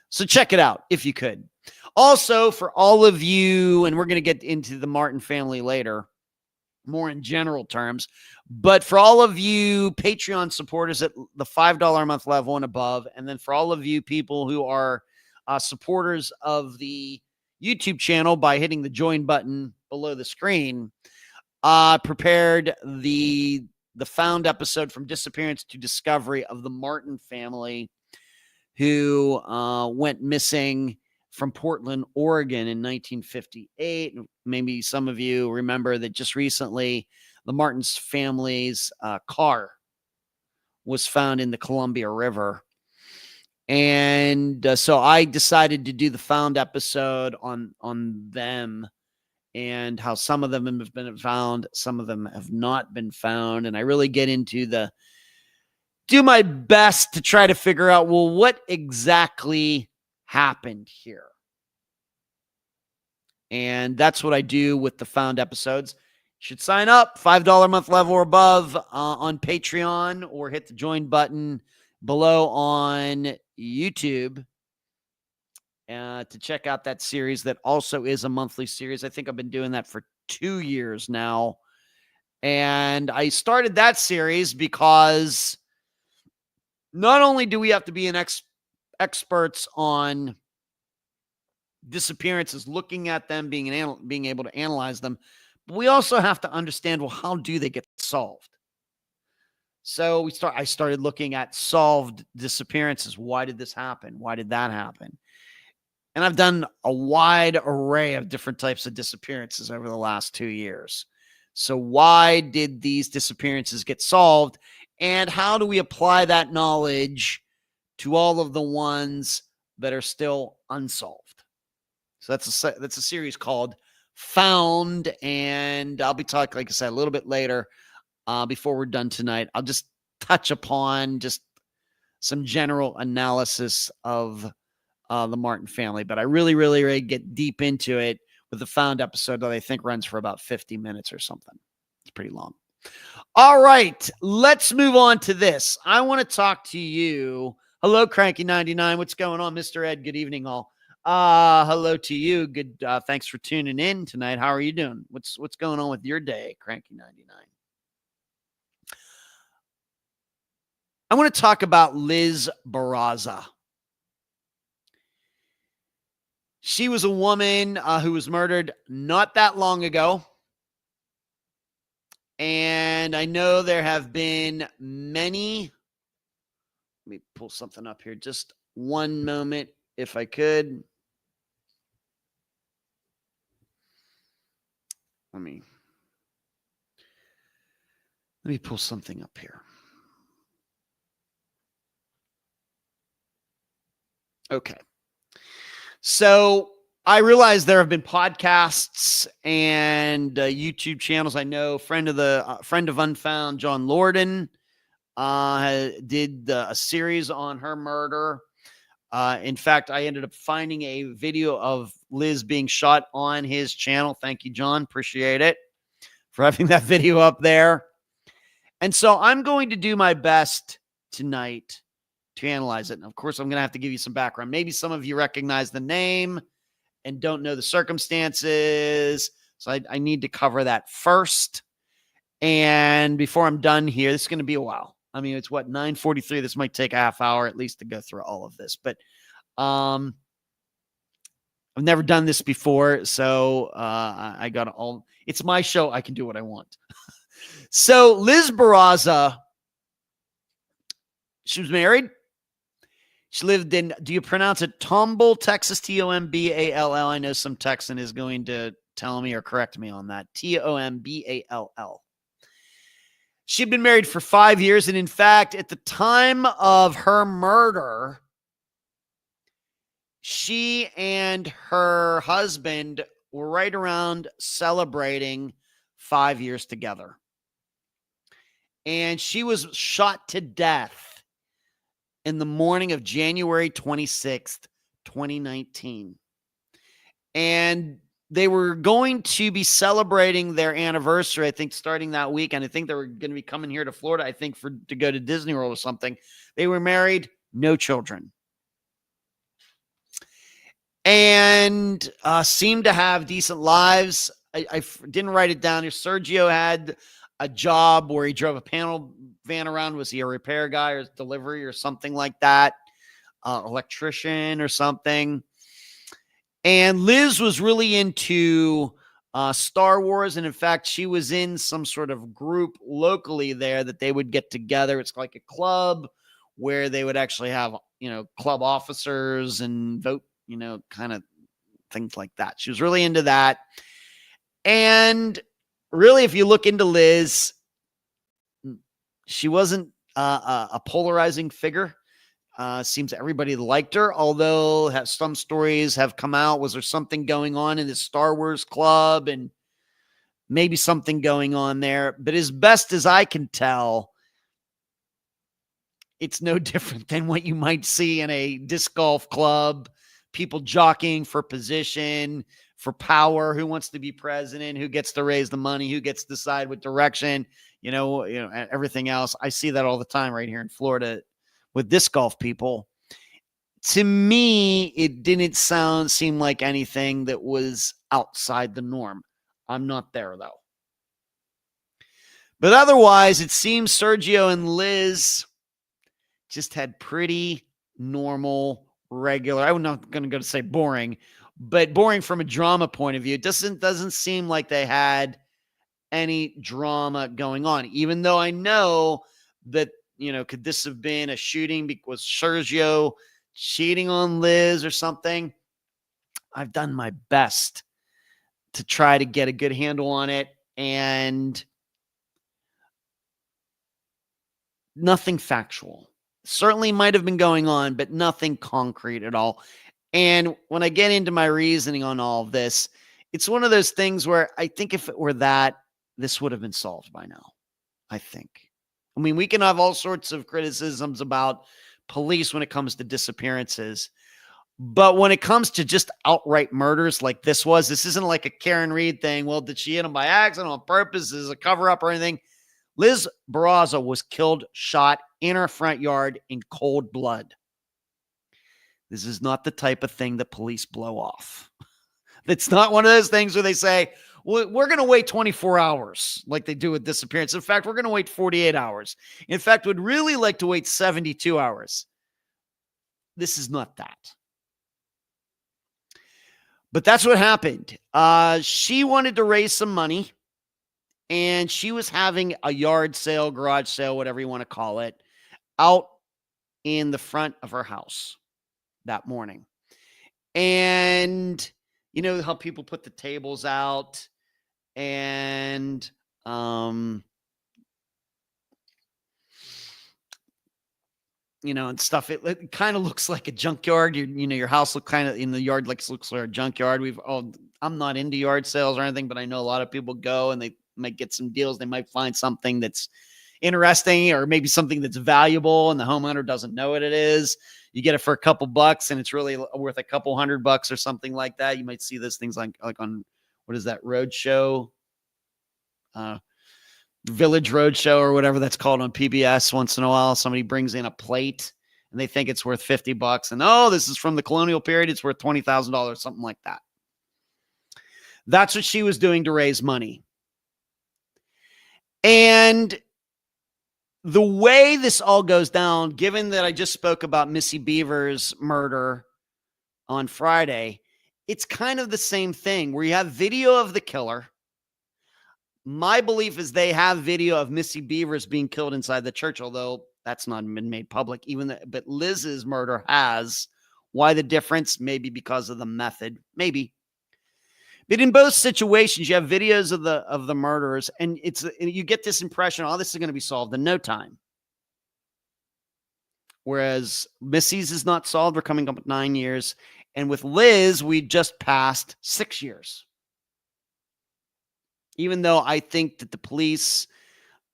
So check it out if you could. Also, for all of you, and we're going to get into the Martin family later, more in general terms, but for all of you Patreon supporters at the $5 a month level and above, and then for all of you people who are supporters of the YouTube channel by hitting the join button below the screen, prepared the found episode from disappearance to discovery of the Martin family, who went missing from Portland, Oregon in 1958. Maybe some of you remember that just recently the Martin's family's car was found in the Columbia River. And so I decided to do the found episode on them and how some of them have been found, some of them have not been found. And I really get into do my best to try to figure out, well, what exactly happened here? And that's what I do with the Found episodes. You should sign up, $5 a month level or above on Patreon, or hit the join button below on YouTube to check out that series that also is a monthly series. I think I've been doing that for 2 years now. And I started that series because not only do we have to be experts on disappearances, looking at them, being able to analyze them, but we also have to understand, well, how do they get solved? So I started looking at solved disappearances. Why did this happen? Why did that happen? And I've done a wide array of different types of disappearances over the last 2 years. So why did these disappearances get solved? And how do we apply that knowledge to all of the ones that are still unsolved? So that's a series called Found. And I'll be talking, like I said, a little bit later before we're done tonight. I'll just touch upon just some general analysis of the Martin family, but I really get deep into it with the Found episode that I think runs for about 50 minutes or something. It's pretty long. All right, let's move on to this. I want to talk to you. Hello, Cranky99. What's going on, Mr. Ed? Good evening, all. Hello to you. Good. Thanks for tuning in tonight. How are you doing? What's going on with your day, Cranky99? I want to talk about Liz Barraza. She was a woman who was murdered not that long ago. And I know there have been many. Let me pull something up here. Just one moment, if I could. Let me pull something up here. Okay. So I realize there have been podcasts and YouTube channels. I know friend of Unfound, John Lorden, did a series on her murder. In fact, I ended up finding a video of Liz being shot on his channel. Thank you, John. Appreciate it for having that video up there. And so I'm going to do my best tonight to analyze it. And of course, I'm going to have to give you some background. Maybe some of you recognize the name and don't know the circumstances. So I need to cover that first. And before I'm done here, this is going to be a while. I mean, it's what, 9:43. This might take a half hour at least to go through all of this. But I've never done this before. So I got all. It's my show. I can do what I want. So Liz Barraza, she was married. She lived in, do you pronounce it Tomball, Texas, Tomball? I know some Texan is going to tell me or correct me on that. Tomball. She'd been married for 5 years. And in fact, at the time of her murder, she and her husband were right around celebrating 5 years together. And she was shot to death in the morning of January 26th, 2019. And they were going to be celebrating their anniversary, I think, starting that weekend. I think they were going to be coming here to Florida, I think, to go to Disney World or something. They were married, no children. And seemed to have decent lives. I didn't write it down here. Sergio had a job where he drove a panel van around. Was he a repair guy or delivery or something like that? Electrician or something. And Liz was really into Star Wars. And in fact, she was in some sort of group locally there that they would get together. It's like a club where they would actually have, club officers and vote, kind of things like that. She was really into that. And really, if you look into Liz, she wasn't a polarizing figure. Seems everybody liked her, although some stories have come out. Was there something going on in the Star Wars club and maybe something going on there? But as best as I can tell, it's no different than what you might see in a disc golf club, people jockeying for position, for power, who wants to be president, who gets to raise the money, who gets to decide what direction, everything else. I see that all the time right here in Florida with disc golf people. To me, it didn't seem like anything that was outside the norm. I'm not there, though. But otherwise, it seems Sergio and Liz just had pretty normal, regular. I'm not going to go to say boring, but boring from a drama point of view. It doesn't seem like they had any drama going on, even though I know that, could this have been a shooting because Sergio cheating on Liz or something? I've done my best to try to get a good handle on it, and nothing factual. Certainly might have been going on, but nothing concrete at all. And when I get into my reasoning on all of this, it's one of those things where I think if it were that, this would have been solved by now, I think. I mean, we can have all sorts of criticisms about police when it comes to disappearances, but when it comes to just outright murders like this isn't like a Karen Reed thing. Well, did she hit him by accident, on purpose? Is it a cover-up or anything? Liz Barraza was killed, shot in her front yard in cold blood. This is not the type of thing that police blow off. It's not one of those things where they say, well, we're going to wait 24 hours like they do with disappearance. In fact, we're going to wait 48 hours. In fact, would really like to wait 72 hours. This is not that. But that's what happened. She wanted to raise some money, and she was having a yard sale, garage sale, whatever you want to call it, out in the front of her house that morning. And you know how people put the tables out and and stuff. It kind of looks like a junkyard. Your house look kind of in the yard looks like a junkyard. I'm not into yard sales or anything, but I know a lot of people go and they might get some deals. They might find something that's interesting or maybe something that's valuable and the homeowner doesn't know what it is. You get it for a couple bucks and it's really worth a couple $100 or something like that. You might see those things like on, what is that, Roadshow? Village Roadshow or whatever that's called on PBS. Once in a while, somebody brings in a plate and they think it's worth $50 and this is from the colonial period. It's worth $20,000, something like that. That's what she was doing to raise money. And the way this all goes down, given that I just spoke about Missy Beaver's murder on Friday, it's kind of the same thing where you have video of the killer. My belief is they have video of Missy Beavers being killed inside the church, although that's not been made public. But Liz's murder has. Why the difference? Maybe because of the method. Maybe. But in both situations, you have videos of the murderers, and you get this impression, this is going to be solved in no time. Whereas Missy's is not solved. We're coming up with 9 years. And with Liz, we just passed 6 years. Even though I think that the police,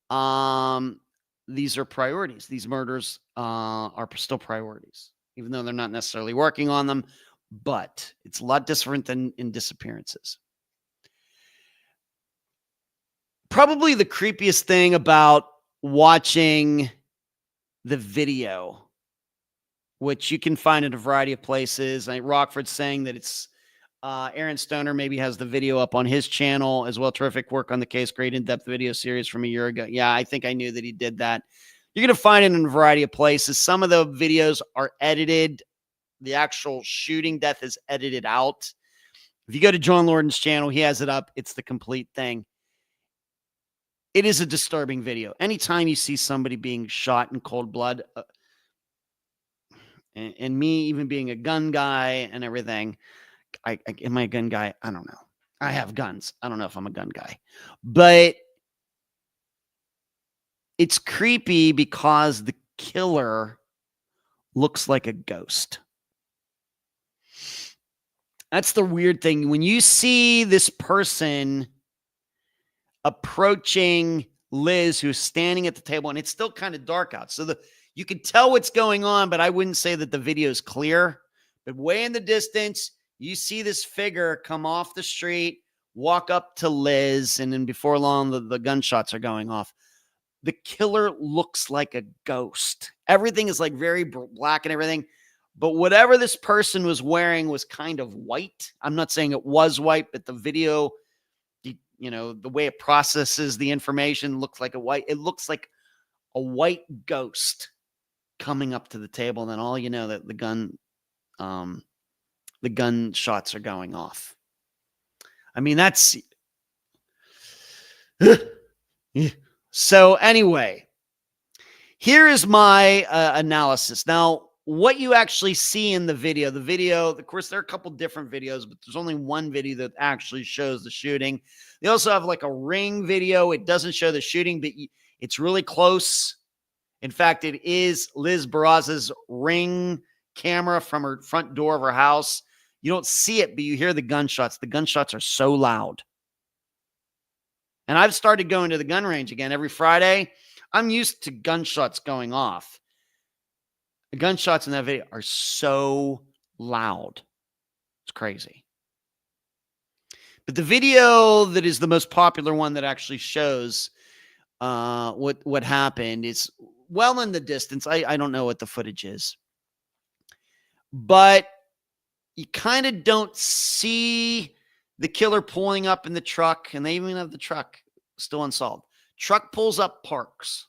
these are priorities. These murders are still priorities, even though they're not necessarily working on them. But it's a lot different than in disappearances. Probably the creepiest thing about watching the video, which you can find in a variety of places. Rockford's saying that it's Aaron Stoner maybe has the video up on his channel as well. Terrific work on the case. Great in-depth video series from a year ago. Yeah, I think I knew that he did that. You're going to find it in a variety of places. Some of the videos are edited. The actual shooting death is edited out. If you go to John Lorden's channel, he has it up. It's the complete thing. It is a disturbing video. Anytime you see somebody being shot in cold blood, and me even being a gun guy and everything, am I a gun guy? I don't know. I have guns. I don't know if I'm a gun guy. But it's creepy because the killer looks like a ghost. That's the weird thing. When you see this person approaching Liz, who's standing at the table, and it's still kind of dark out. So you can tell what's going on, but I wouldn't say that the video is clear. But way in the distance, you see this figure come off the street, walk up to Liz, and then before long, the gunshots are going off. The killer looks like a ghost. Everything is like very black and everything. But whatever this person was wearing was kind of white. I'm not saying it was white, but the video, the way it processes the information looks like it looks like a white ghost coming up to the table. And then all you know that the gunshots are going off. I mean, that's so anyway, here is my analysis. Now, what you actually see in the video, of course, there are a couple different videos, but there's only one video that actually shows the shooting. They also have like a ring video. It doesn't show the shooting, but it's really close. In fact, it is Liz Barraza's ring camera from her front door of her house. You don't see it, but you hear the gunshots. The gunshots are so loud. And I've started going to the gun range again every Friday. I'm used to gunshots going off. The gunshots in that video are so loud. It's crazy. But the video that is the most popular one that actually shows what happened is well in the distance. I don't know what the footage is. But you kind of don't see the killer pulling up in the truck, and they even have the truck still unsolved. Truck pulls up, parks.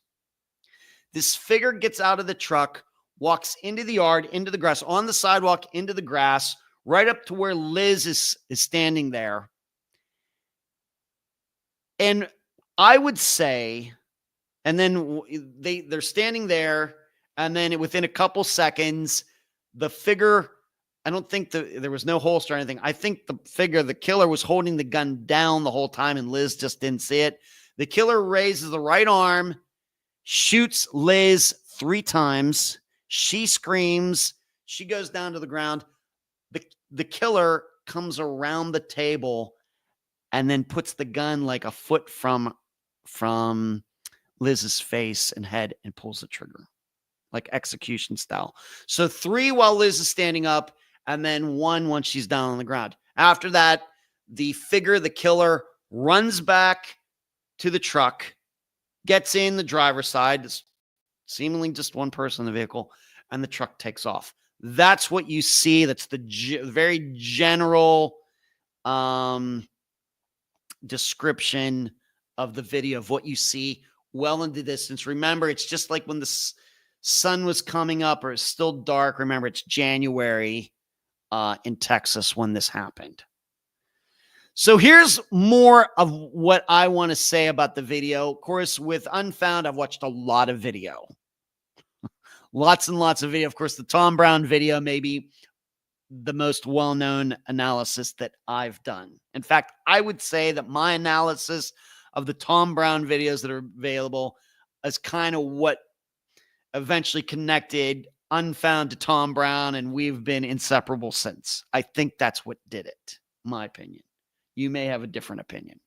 This figure gets out of the truck, walks into the yard, into the grass, on the sidewalk, into the grass, right up to where Liz is standing there. And I would say, and then they're standing there, and then within a couple seconds, the figure, I don't think there was no holster or anything. I think the killer was holding the gun down the whole time, and Liz just didn't see it. The killer raises the right arm, shoots Liz 3 times. She screams. She goes down to the ground. The killer comes around the table and then puts the gun like a foot from Liz's face and head and pulls the trigger, like execution style. So 3 while Liz is standing up, and then 1 once she's down on the ground. After that, the killer, runs back to the truck, gets in the driver's side, seemingly just one person in the vehicle, and the truck takes off. That's what you see. That's the very general description of the video of what you see well in the distance. Remember, it's just like when the sun was coming up or it's still dark. Remember, it's January in Texas when this happened. So here's more of what I want to say about the video. Of course, with Unfound, I've watched a lot of video. Lots and lots of video. Of course, the Tom Brown video may be the most well-known analysis that I've done. In fact, I would say that my analysis of the Tom Brown videos that are available is kind of what eventually connected Unfound to Tom Brown, and we've been inseparable since. I think that's what did it, my opinion. You may have a different opinion.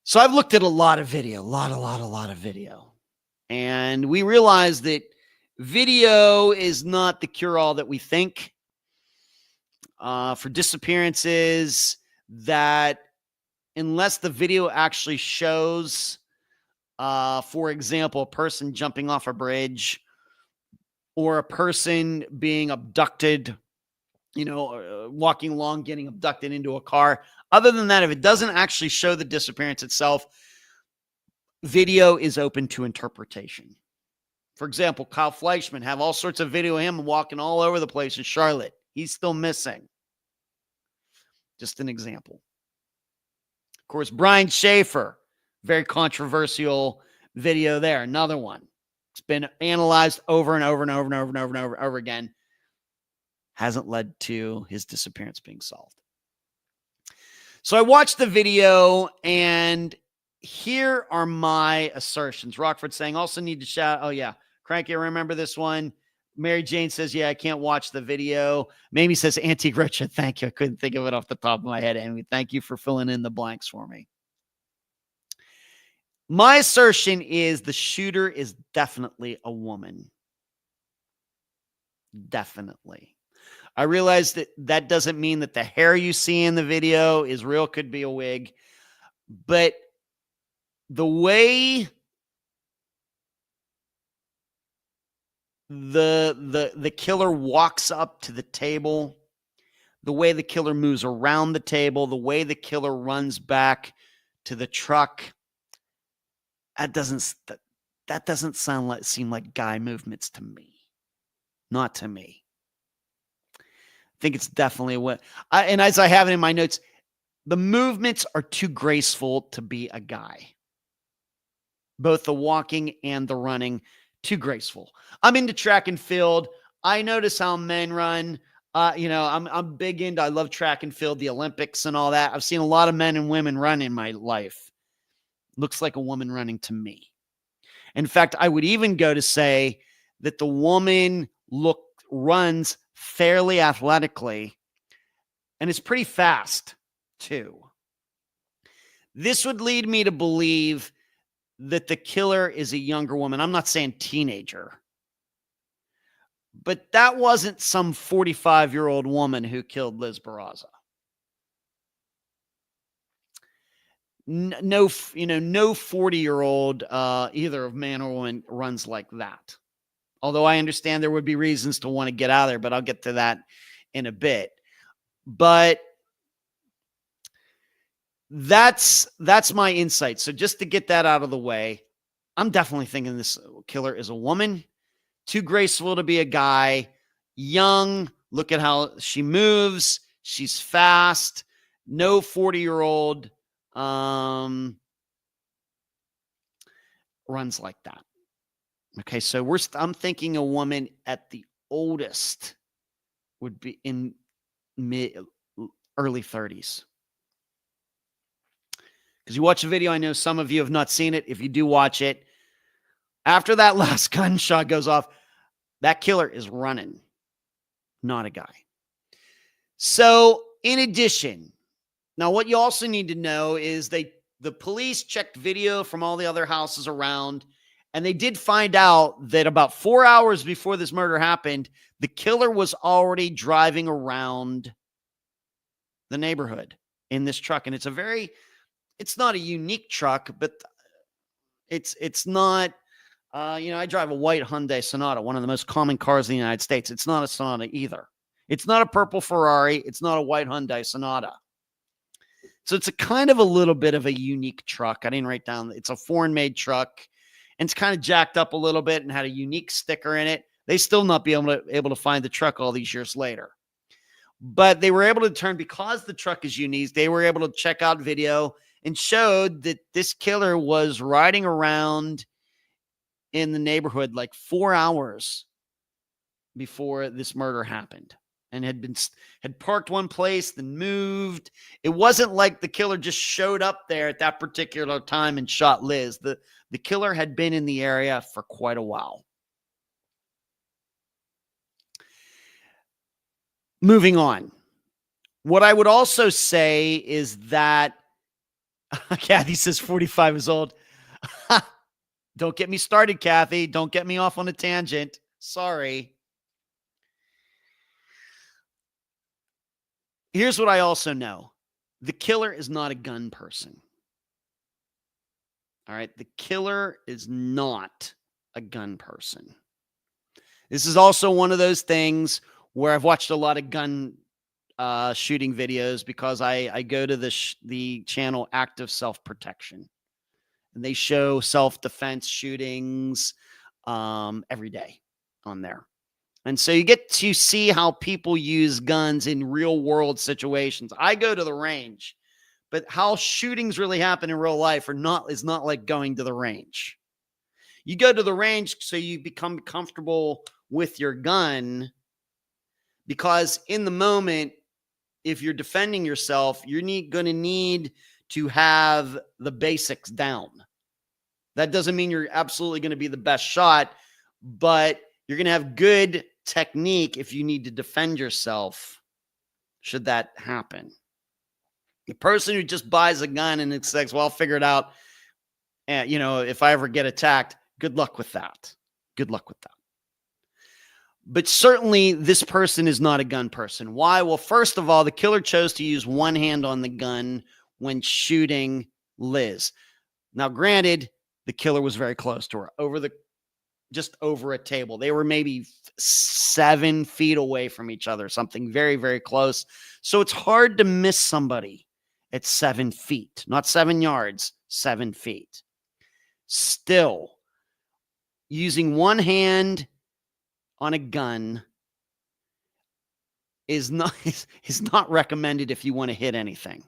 So I've looked at a lot of video, a lot of video. And we realize that video is not the cure-all that we think. For disappearances, that unless the video actually shows, for example, a person jumping off a bridge or a person being abducted, walking along, getting abducted into a car. Other than that, if it doesn't actually show the disappearance itself, video is open to interpretation. For example, Kyle Fleischman, have all sorts of video of him walking all over the place in Charlotte. He's still missing. Just an example. Of course, Brian Schaefer, very controversial video there. Another one. It's been analyzed over and over again. Hasn't led to his disappearance being solved. So I watched the video, and here are my assertions. Rockford saying, also need to shout. Oh, yeah. Cranky, I remember this one. Mary Jane says, yeah, I can't watch the video. Mamie says, Antique Richard, thank you. I couldn't think of it off the top of my head. Amy, thank you for filling in the blanks for me. My assertion is the shooter is definitely a woman. Definitely. I realize that that doesn't mean that the hair you see in the video is real, could be a wig, but the way the killer walks up to the table, the way the killer moves around the table, the way the killer runs back to the truck, that doesn't seem like guy movements to me. Not to me. I think it's definitely and as I have it in my notes, the movements are too graceful to be a guy. Both the walking and the running, too graceful. I'm into track and field. I notice how men run. I'm big into, I love track and field, the Olympics and all that. I've seen a lot of men and women run in my life. Looks like a woman running to me. In fact, I would even go to say that the woman runs fairly athletically and is pretty fast too. This would lead me to believe that the killer is a younger woman. I'm not saying teenager, but that wasn't some 45-year-old woman who killed Liz Barraza. No 40-year-old, either of man or woman, runs like that. Although I understand there would be reasons to want to get out of there, but I'll get to that in a bit. But that's my insight. So just to get that out of the way, I'm definitely thinking this killer is a woman, too graceful to be a guy, young. Look at how she moves. She's fast. No 40-year-old runs like that. Okay, so I'm thinking a woman at the oldest would be in early 30s. Because you watch the video, I know some of you have not seen it. If you do watch it, after that last gunshot goes off, that killer is running, not a guy. So, in addition, now what you also need to know is the police checked video from all the other houses around, and they did find out that about 4 hours before this murder happened, the killer was already driving around the neighborhood in this truck. And it's not a unique truck, but it's not, I drive a white Hyundai Sonata, one of the most common cars in the United States. It's not a Sonata either. It's not a purple Ferrari. It's not a white Hyundai Sonata. So it's a kind of a little bit of a unique truck. I didn't write down, it's a foreign made truck, and it's kind of jacked up a little bit and had a unique sticker in it. They still not be able to find the truck all these years later. But they were able to determine, because the truck is unique, they were able to check out video and showed that this killer was riding around in the neighborhood like 4 hours before this murder happened, and had parked one place, then moved. It wasn't like the killer just showed up there at that particular time and shot Liz. The killer had been in the area for quite a while. Moving on. What I would also say is that Kathy says 45 is old. Don't get me started, Kathy. Don't get me off on a tangent. Sorry. Here's what I also know. The killer is not a gun person. All right. The killer is not a gun person. This is also one of those things where I've watched a lot of gun shooting videos, because I go to the channel Active Self-Protection, and they show self-defense shootings every day on there. And so you get to see how people use guns in real world situations. I go to the range, but how shootings really happen in real life is not like going to the range. You go to the range so you become comfortable with your gun, because in the moment, if you're defending yourself, you're going to need to have the basics down. That doesn't mean you're absolutely going to be the best shot, but you're going to have good technique if you need to defend yourself, should that happen. The person who just buys a gun and says, well, I'll figure it out, if I ever get attacked, good luck with that. Good luck with that. But certainly this person is not a gun person. Why? Well, first of all, the killer chose to use one hand on the gun when shooting Liz. Now, granted, the killer was very close to her, just over a table. They were maybe 7 feet away from each other, something very, very close. So it's hard to miss somebody at 7 feet, not 7 yards, 7 feet. Still, using one hand on a gun is not recommended if you want to hit anything.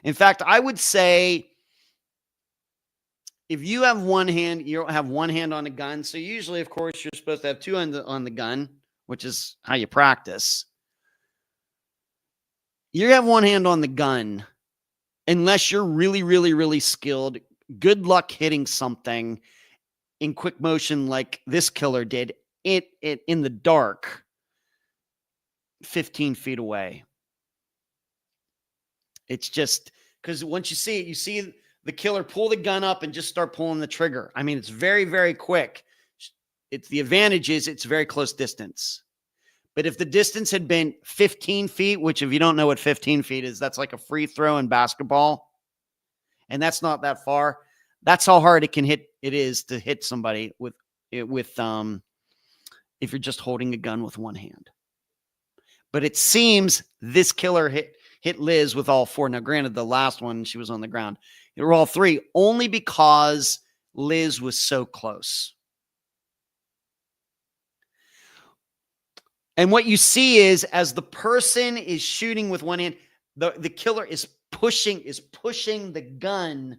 In fact, I would say if you have one hand, you don't have one hand on a gun. So usually, of course, you're supposed to have two hands on the gun, which is how you practice. You have one hand on the gun, unless you're really, really, really skilled. Good luck hitting something in quick motion like this killer did. It in the dark, 15 feet away. It's just because once you see it, you see the killer pull the gun up and just start pulling the trigger. I mean, it's very, very quick. The advantage is it's very close distance. But if the distance had been 15 feet, which if you don't know what 15 feet is, that's like a free throw in basketball. And that's not that far. That's how hard it is to hit somebody with if you're just holding a gun with one hand. But it seems this killer hit Liz with all four. Now, granted, the last one, she was on the ground. They were all three, only because Liz was so close. And what you see is as the person is shooting with one hand, the killer is pushing the gun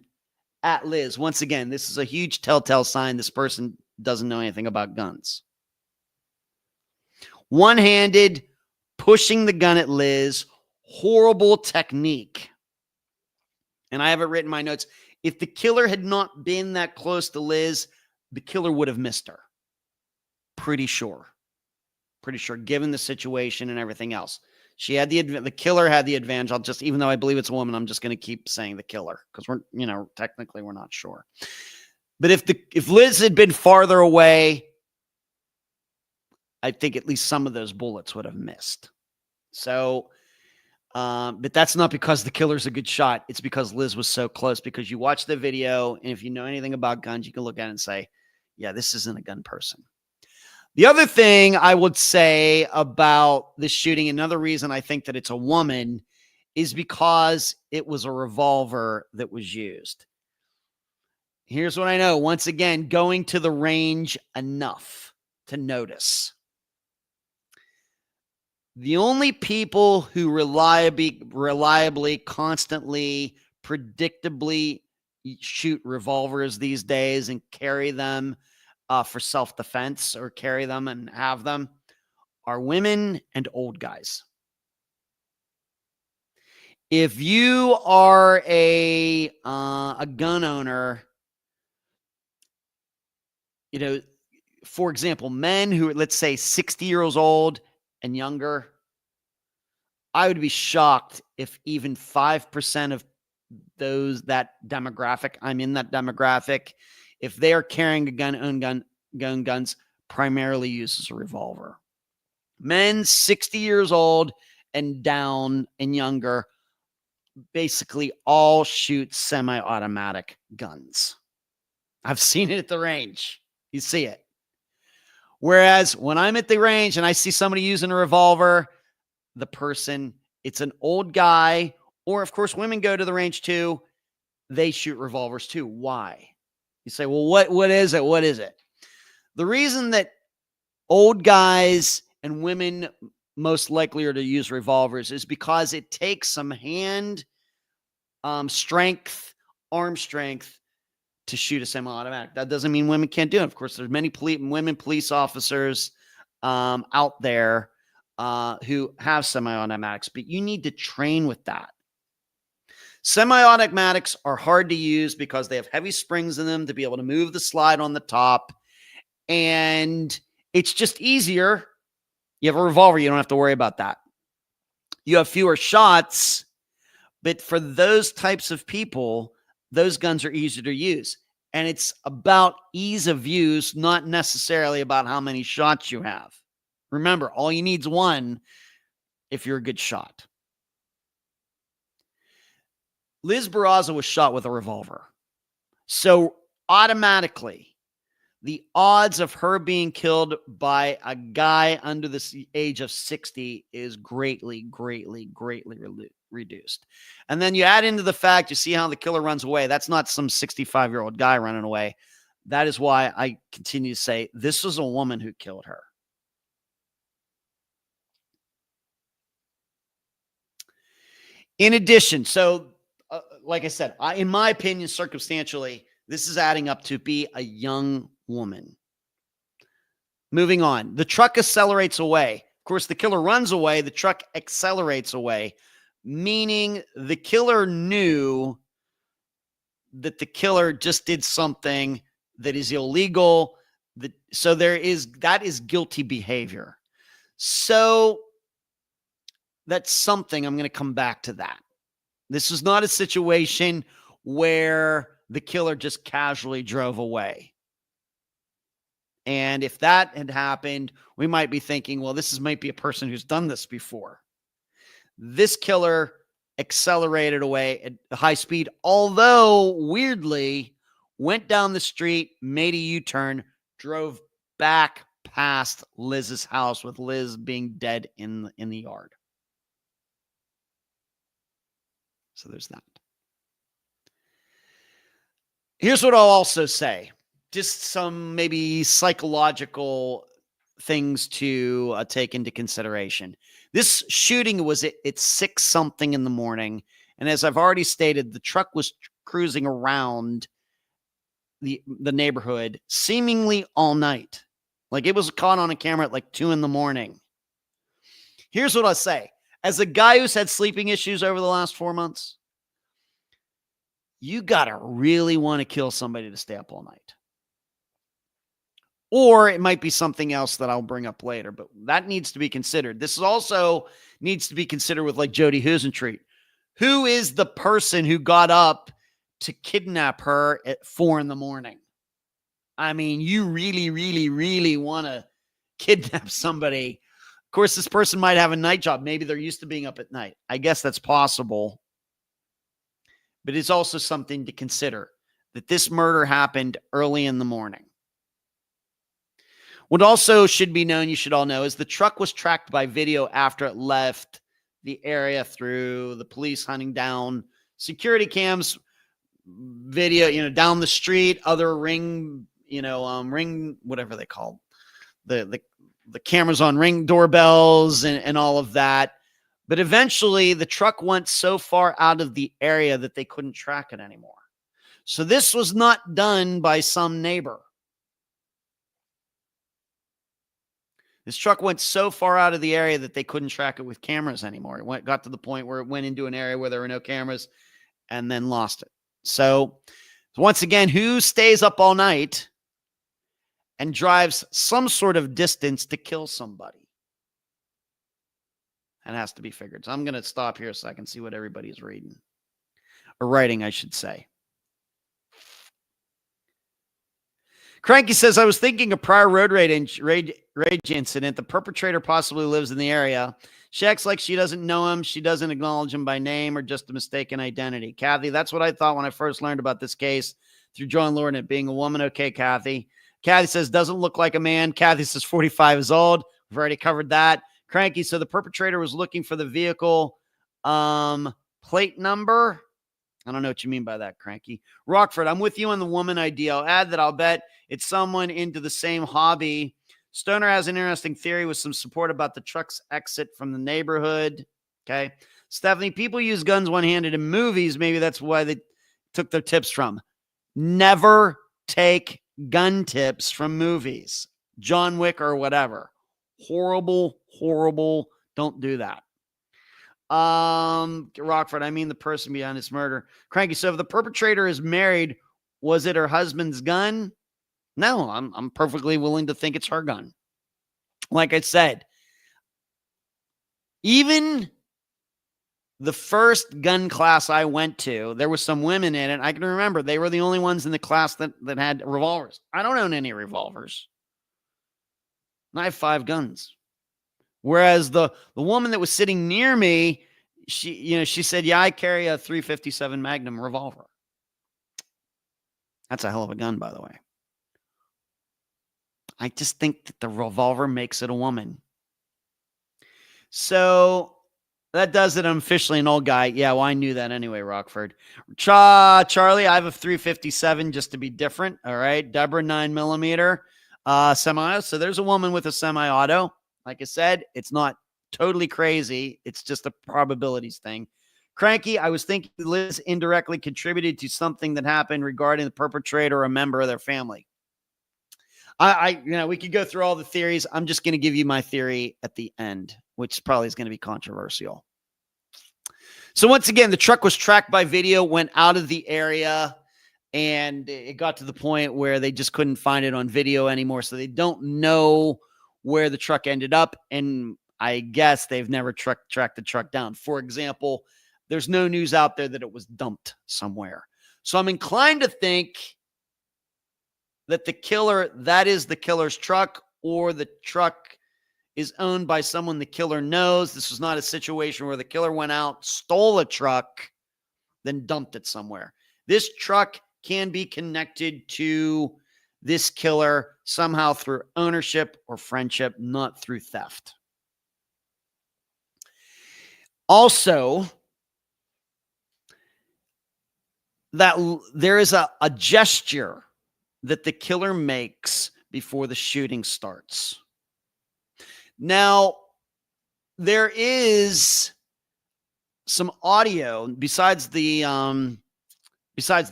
at Liz. Once again, this is a huge telltale sign this person doesn't know anything about guns. One-handed, pushing the gun at Liz, horrible technique. And I have it written in my notes. If the killer had not been that close to Liz, the killer would have missed her. Pretty sure, given the situation and everything else. The killer had the advantage. Even though I believe it's a woman, I'm just going to keep saying the killer because technically we're not sure. But if Liz had been farther away, I think at least some of those bullets would have missed. So, but that's not because the killer's a good shot. It's because Liz was so close, because you watch the video, and if you know anything about guns, you can look at it and say, yeah, this isn't a gun person. The other thing I would say about this shooting, another reason I think that it's a woman, is because it was a revolver that was used. Here's what I know. Once again, going to the range enough to notice. The only people who reliably, constantly, predictably shoot revolvers these days and carry them for self-defense, or carry them and have them, are women and old guys. If you are a gun owner, for example, men who are, let's say, 60 years old and younger, I would be shocked if even 5% of that demographic, I'm in that demographic, if they are carrying a gun, guns primarily uses a revolver. Men 60 years old and down and younger basically all shoot semi-automatic guns. I've seen it at the range. You see it. Whereas when I'm at the range and I see somebody using a revolver, it's an old guy, or of course, women go to the range too. They shoot revolvers too. Why? You say, well, what is it? What is it? The reason that old guys and women most likely are to use revolvers is because it takes some hand strength, arm strength to shoot a semi-automatic. That doesn't mean women can't do it. Of course, there's many women police officers out there who have semi-automatics, but you need to train with that. Semi-automatics are hard to use because they have heavy springs in them to be able to move the slide on the top, and it's just easier. You have a revolver, you don't have to worry about that. You have fewer shots, but for those types of people, those guns are easier to use. And it's about ease of use, not necessarily about how many shots you have. Remember, all you need is one if you're a good shot. Liz Barraza was shot with a revolver. So automatically, the odds of her being killed by a guy under the age of 60 is greatly, greatly, greatly reduced. And then you add into the fact, you see how the killer runs away. That's not some 65-year-old guy running away. That is why I continue to say this was a woman who killed her. In addition, so like I said, in my opinion, circumstantially, this is adding up to be a young woman. Moving on, the truck accelerates away. Of course, the killer runs away. The truck accelerates away, meaning the killer knew that the killer just did something that is illegal. So that is guilty behavior. So that's something. I'm going to come back to that. This is not a situation where the killer just casually drove away. And if that had happened, we might be thinking, well, might be a person who's done this before. This killer accelerated away at high speed, although weirdly went down the street, made a U-turn, drove back past Liz's house with Liz being dead in the yard. So there's that. Here's what I'll also say. Just some maybe psychological things to take into consideration. This shooting was at 6-something in the morning. And as I've already stated, the truck was cruising around the neighborhood seemingly all night. Like it was caught on a camera at like 2 a.m. Here's what I'll say. As a guy who's had sleeping issues over the last 4 months, you got to really want to kill somebody to stay up all night. Or it might be something else that I'll bring up later, but that needs to be considered. This also needs to be considered with like Jody Huisentruit. Who is the person who got up to kidnap her at 4 a.m? I mean, you really, really, really want to kidnap somebody. Of course, this person might have a night job. Maybe they're used to being up at night. I guess that's possible. But it's also something to consider that this murder happened early in the morning. What also should be known, you should all know, is the truck was tracked by video after it left the area through the police hunting down security cams, video, down the street, other ring, whatever they call the cameras on ring doorbells and all of that. But eventually the truck went so far out of the area that they couldn't track it anymore. So this was not done by some neighbor. This truck went so far out of the area that they couldn't track it with cameras anymore. It got to the point where it went into an area where there were no cameras and then lost it. So once again, who stays up all night and drives some sort of distance to kill somebody? That has to be figured. So I'm going to stop here so I can see what everybody's reading. Or writing, I should say. Cranky says, I was thinking a prior road rage incident. The perpetrator possibly lives in the area. She acts like she doesn't know him. She doesn't acknowledge him by name or just a mistaken identity. Kathy, that's what I thought when I first learned about this case through John Lord and it being a woman. Okay, Kathy. Kathy says, doesn't look like a man. Kathy says 45 is old. We've already covered that. Cranky, so the perpetrator was looking for the vehicle plate number. I don't know what you mean by that, Cranky. Rockford, I'm with you on the woman idea. I'll add that I'll bet it's someone into the same hobby. Stoner has an interesting theory with some support about the truck's exit from the neighborhood. Okay. Stephanie, people use guns one-handed in movies. Maybe that's why they took their tips from. Never take gun tips from movies. John Wick or whatever. Horrible, horrible. Don't do that. Rockford, I mean the person behind this murder. Cranky, so if the perpetrator is married, was it her husband's gun? No, I'm perfectly willing to think it's her gun. Like I said, even the first gun class I went to, there was some women in it. I can remember they were the only ones in the class that had revolvers. I don't own any revolvers. I have 5 guns. Whereas the woman that was sitting near me, she said, yeah, I carry a .357 Magnum revolver. That's a hell of a gun, by the way. I just think that the revolver makes it a woman. So that does it. I'm officially an old guy. Yeah, well, I knew that anyway, Rockford. Charlie, I have a .357 just to be different. All right. Deborah, 9mm semi-auto. So there's a woman with a semi-auto. Like I said, it's not totally crazy. It's just a probabilities thing. Cranky, I was thinking Liz indirectly contributed to something that happened regarding the perpetrator or a member of their family. We could go through all the theories. I'm just going to give you my theory at the end, which probably is going to be controversial. So once again, the truck was tracked by video, went out of the area, and it got to the point where they just couldn't find it on video anymore. So they don't know where the truck ended up. And I guess they've never tracked the truck down. For example, there's no news out there that it was dumped somewhere. So I'm inclined to think that that is the killer's truck, or the truck is owned by someone the killer knows. This was not a situation where the killer went out, stole a truck, then dumped it somewhere. This truck can be connected to this killer somehow through ownership or friendship, not through theft. Also, that there is a gesture that the killer makes before the shooting starts. Now, there is some audio besides the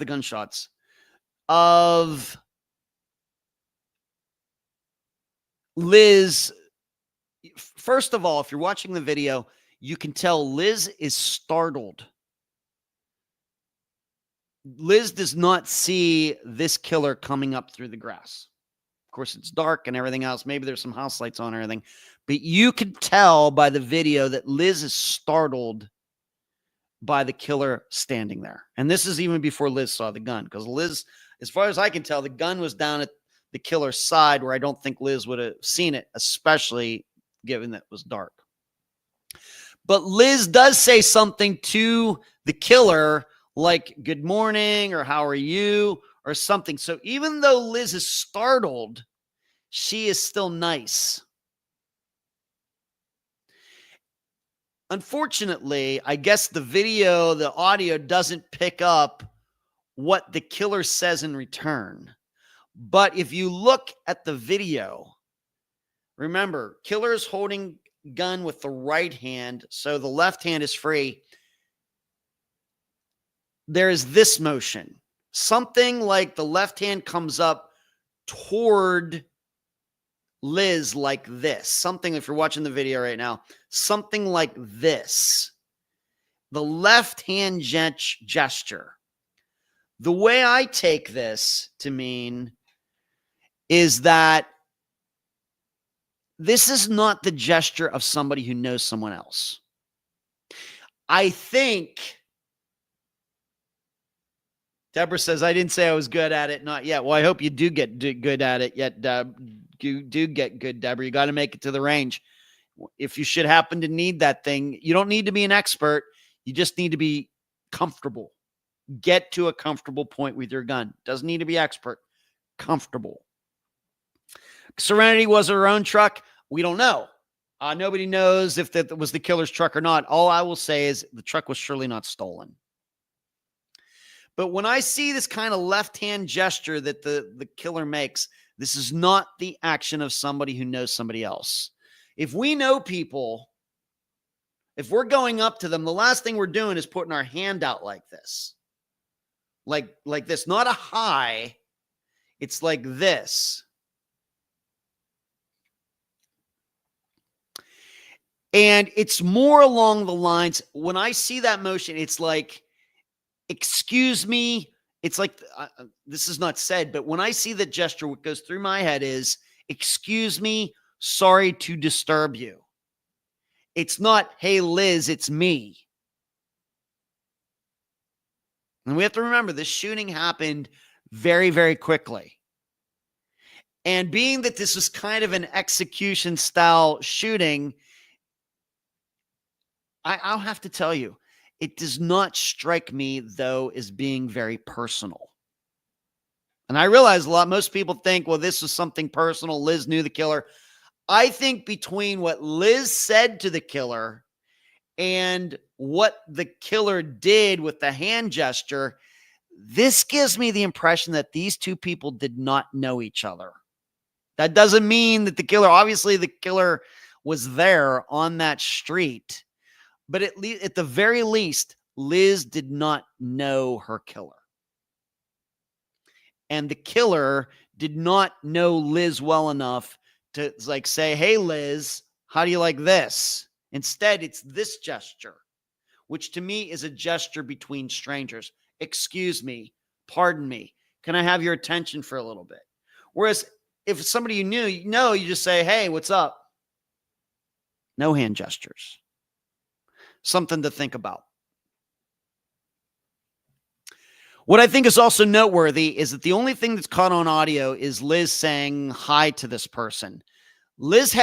gunshots of Liz. First of all, if you're watching the video, you can tell Liz is startled. Liz does not see this killer coming up through the grass. Of course, it's dark and everything else. Maybe there's some house lights on or anything. But you can tell by the video that Liz is startled by the killer standing there. And this is even before Liz saw the gun. Because Liz, as far as I can tell, the gun was down at the killer's side where I don't think Liz would have seen it, especially given that it was dark. But Liz does say something to the killer like, good morning, or how are you, or something. So even though Liz is startled, she is still nice. Unfortunately, I guess the audio doesn't pick up what the killer says in return. But if you look at the video, remember, killer is holding gun with the right hand, so the left hand is free. There is this motion. Something like the left hand comes up toward Liz like this. Something, if you're watching the video right now, something like this. The left hand gesture. The way I take this to mean is that this is not the gesture of somebody who knows someone else. I think Deborah says, I didn't say I was good at it. Not yet. Well, I hope you do get good at it yet. You do get good, Deborah. You got to make it to the range. If you should happen to need that thing, you don't need to be an expert. You just need to be comfortable. Get to a comfortable point with your gun. Doesn't need to be expert. Comfortable. Serenity was her own truck. We don't know. Nobody knows if that was the killer's truck or not. All I will say is the truck was surely not stolen. But when I see this kind of left-hand gesture that the killer makes, this is not the action of somebody who knows somebody else. If we know people, if we're going up to them, the last thing we're doing is putting our hand out like this. Like this. Not a hi. It's like this. And it's more along the lines, when I see that motion, it's like, excuse me. It's like, this is not said, but when I see the gesture, what goes through my head is, excuse me, sorry to disturb you. It's not, hey, Liz, it's me. And we have to remember, this shooting happened very, very quickly. And being that this was kind of an execution style shooting, I'll have to tell you, it does not strike me, though, as being very personal. And I realize most people think, well, this was something personal. Liz knew the killer. I think between what Liz said to the killer and what the killer did with the hand gesture, this gives me the impression that these two people did not know each other. That doesn't mean that obviously the killer was there on that street, but at the very least, Liz did not know her killer. And the killer did not know Liz well enough to say, hey, Liz, how do you like this? Instead, it's this gesture, which to me is a gesture between strangers. Excuse me, pardon me. Can I have your attention for a little bit? Whereas if it's somebody you knew, you just say, hey, what's up? No hand gestures. Something to think about. What I think is also noteworthy is that the only thing that's caught on audio is Liz saying hi to this person. Liz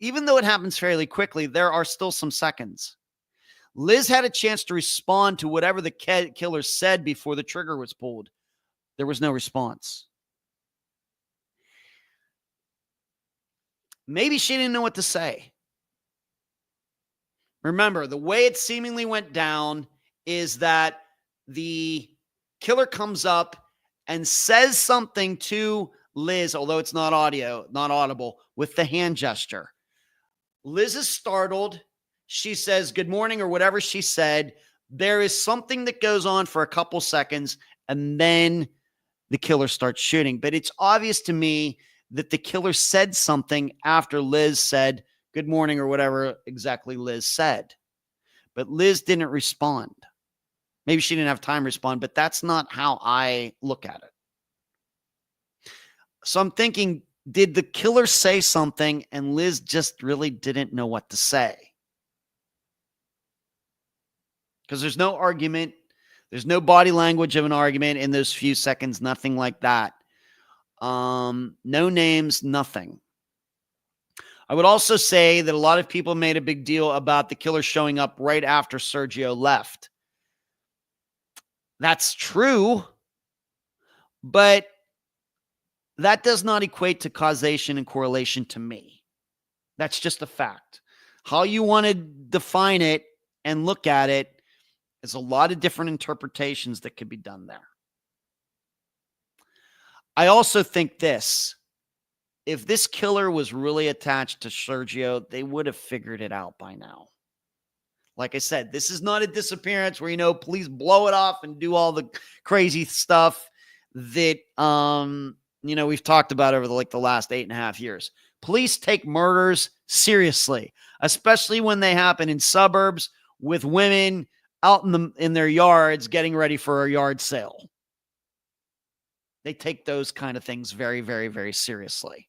even though it happens fairly quickly, there are still some seconds. Liz had a chance to respond to whatever the killer said before the trigger was pulled. There was no response. Maybe she didn't know what to say. Remember, the way it seemingly went down is that the killer comes up and says something to Liz, although it's not audible, with the hand gesture. Liz is startled. She says good morning or whatever she said. There is something that goes on for a couple seconds, and then the killer starts shooting. But it's obvious to me that the killer said something after Liz said good morning or whatever exactly Liz said. But Liz didn't respond. Maybe she didn't have time to respond, but that's not how I look at it. So I'm thinking, did the killer say something and Liz just really didn't know what to say? Because there's no argument. There's no body language of an argument in those few seconds, nothing like that. No names, nothing. I would also say that a lot of people made a big deal about the killer showing up right after Sergio left. That's true, but that does not equate to causation and correlation to me. That's just a fact. How you want to define it and look at it is a lot of different interpretations that could be done there. I also think this. If this killer was really attached to Sergio, they would have figured it out by now. Like I said, this is not a disappearance where, police blow it off and do all the crazy stuff that, we've talked about over the last 8.5 years. Police take murders seriously, especially when they happen in suburbs with women out in their yards getting ready for a yard sale. They take those kind of things very, very, very seriously.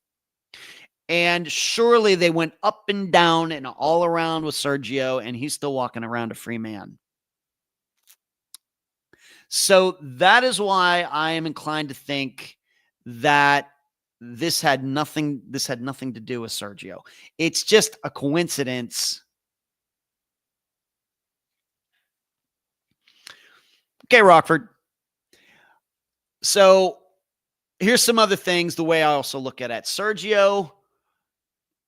And surely they went up and down and all around with Sergio, and he's still walking around a free man. So that is why I am inclined to think that this had nothing to do with Sergio. It's just a coincidence. Okay, Rockford. So here's some other things, the way I also look at it. Sergio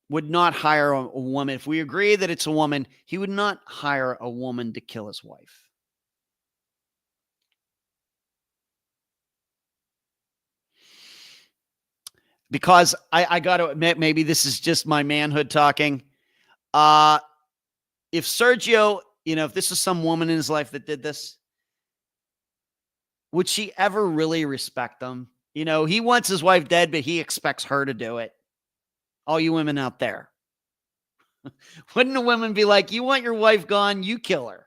would not hire a woman. If we agree that it's a woman, he would not hire a woman to kill his wife. Because I got to admit, maybe this is just my manhood talking. If Sergio, if this is some woman in his life that did this, would she ever really respect him? He wants his wife dead, but he expects her to do it. All you women out there. Wouldn't a woman be like, you want your wife gone, you kill her,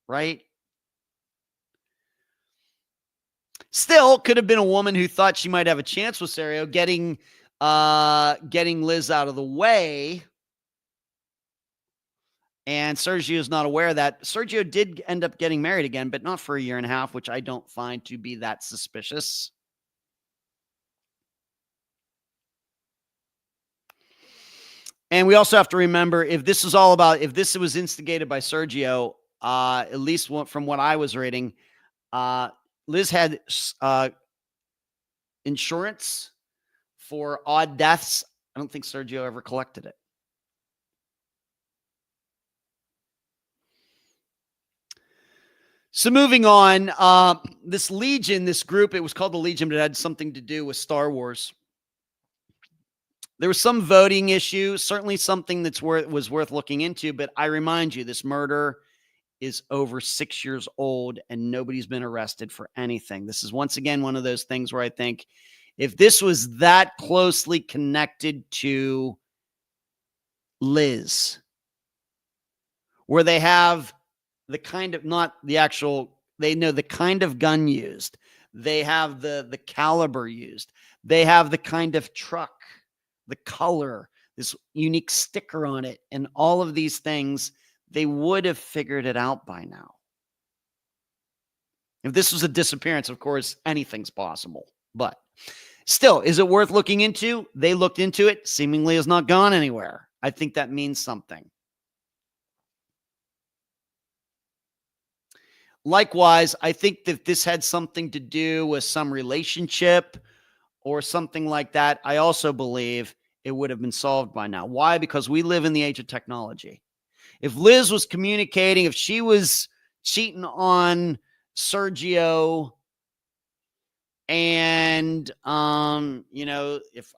right? Still, could have been a woman who thought she might have a chance with Sergio getting Liz out of the way. And Sergio is not aware of that. Sergio did end up getting married again, but not for a year and a half, which I don't find to be that suspicious. And we also have to remember, if this was instigated by Sergio, at least from what I was reading, Liz had insurance for odd deaths. I don't think Sergio ever collected it. So moving on, this Legion, this group, it was called the Legion, but it had something to do with Star Wars. There was some voting issue, certainly something was worth looking into, but I remind you, this murder is over 6 years old and nobody's been arrested for anything. This is once again one of those things where I think if this was that closely connected to Liz, where they have the kind of, not the actual, they know the kind of gun used, they have the caliber used, they have the kind of truck, the color, this unique sticker on it, and all of these things, they would have figured it out by now. If this was a disappearance, of course, anything's possible. But still, is it worth looking into? They looked into it, seemingly has not gone anywhere. I think that means something. Likewise, I think that this had something to do with some relationship or something like that. I also believe it would have been solved by now. Why? Because we live in the age of technology. If Liz was communicating, if she was cheating on Sergio and, if,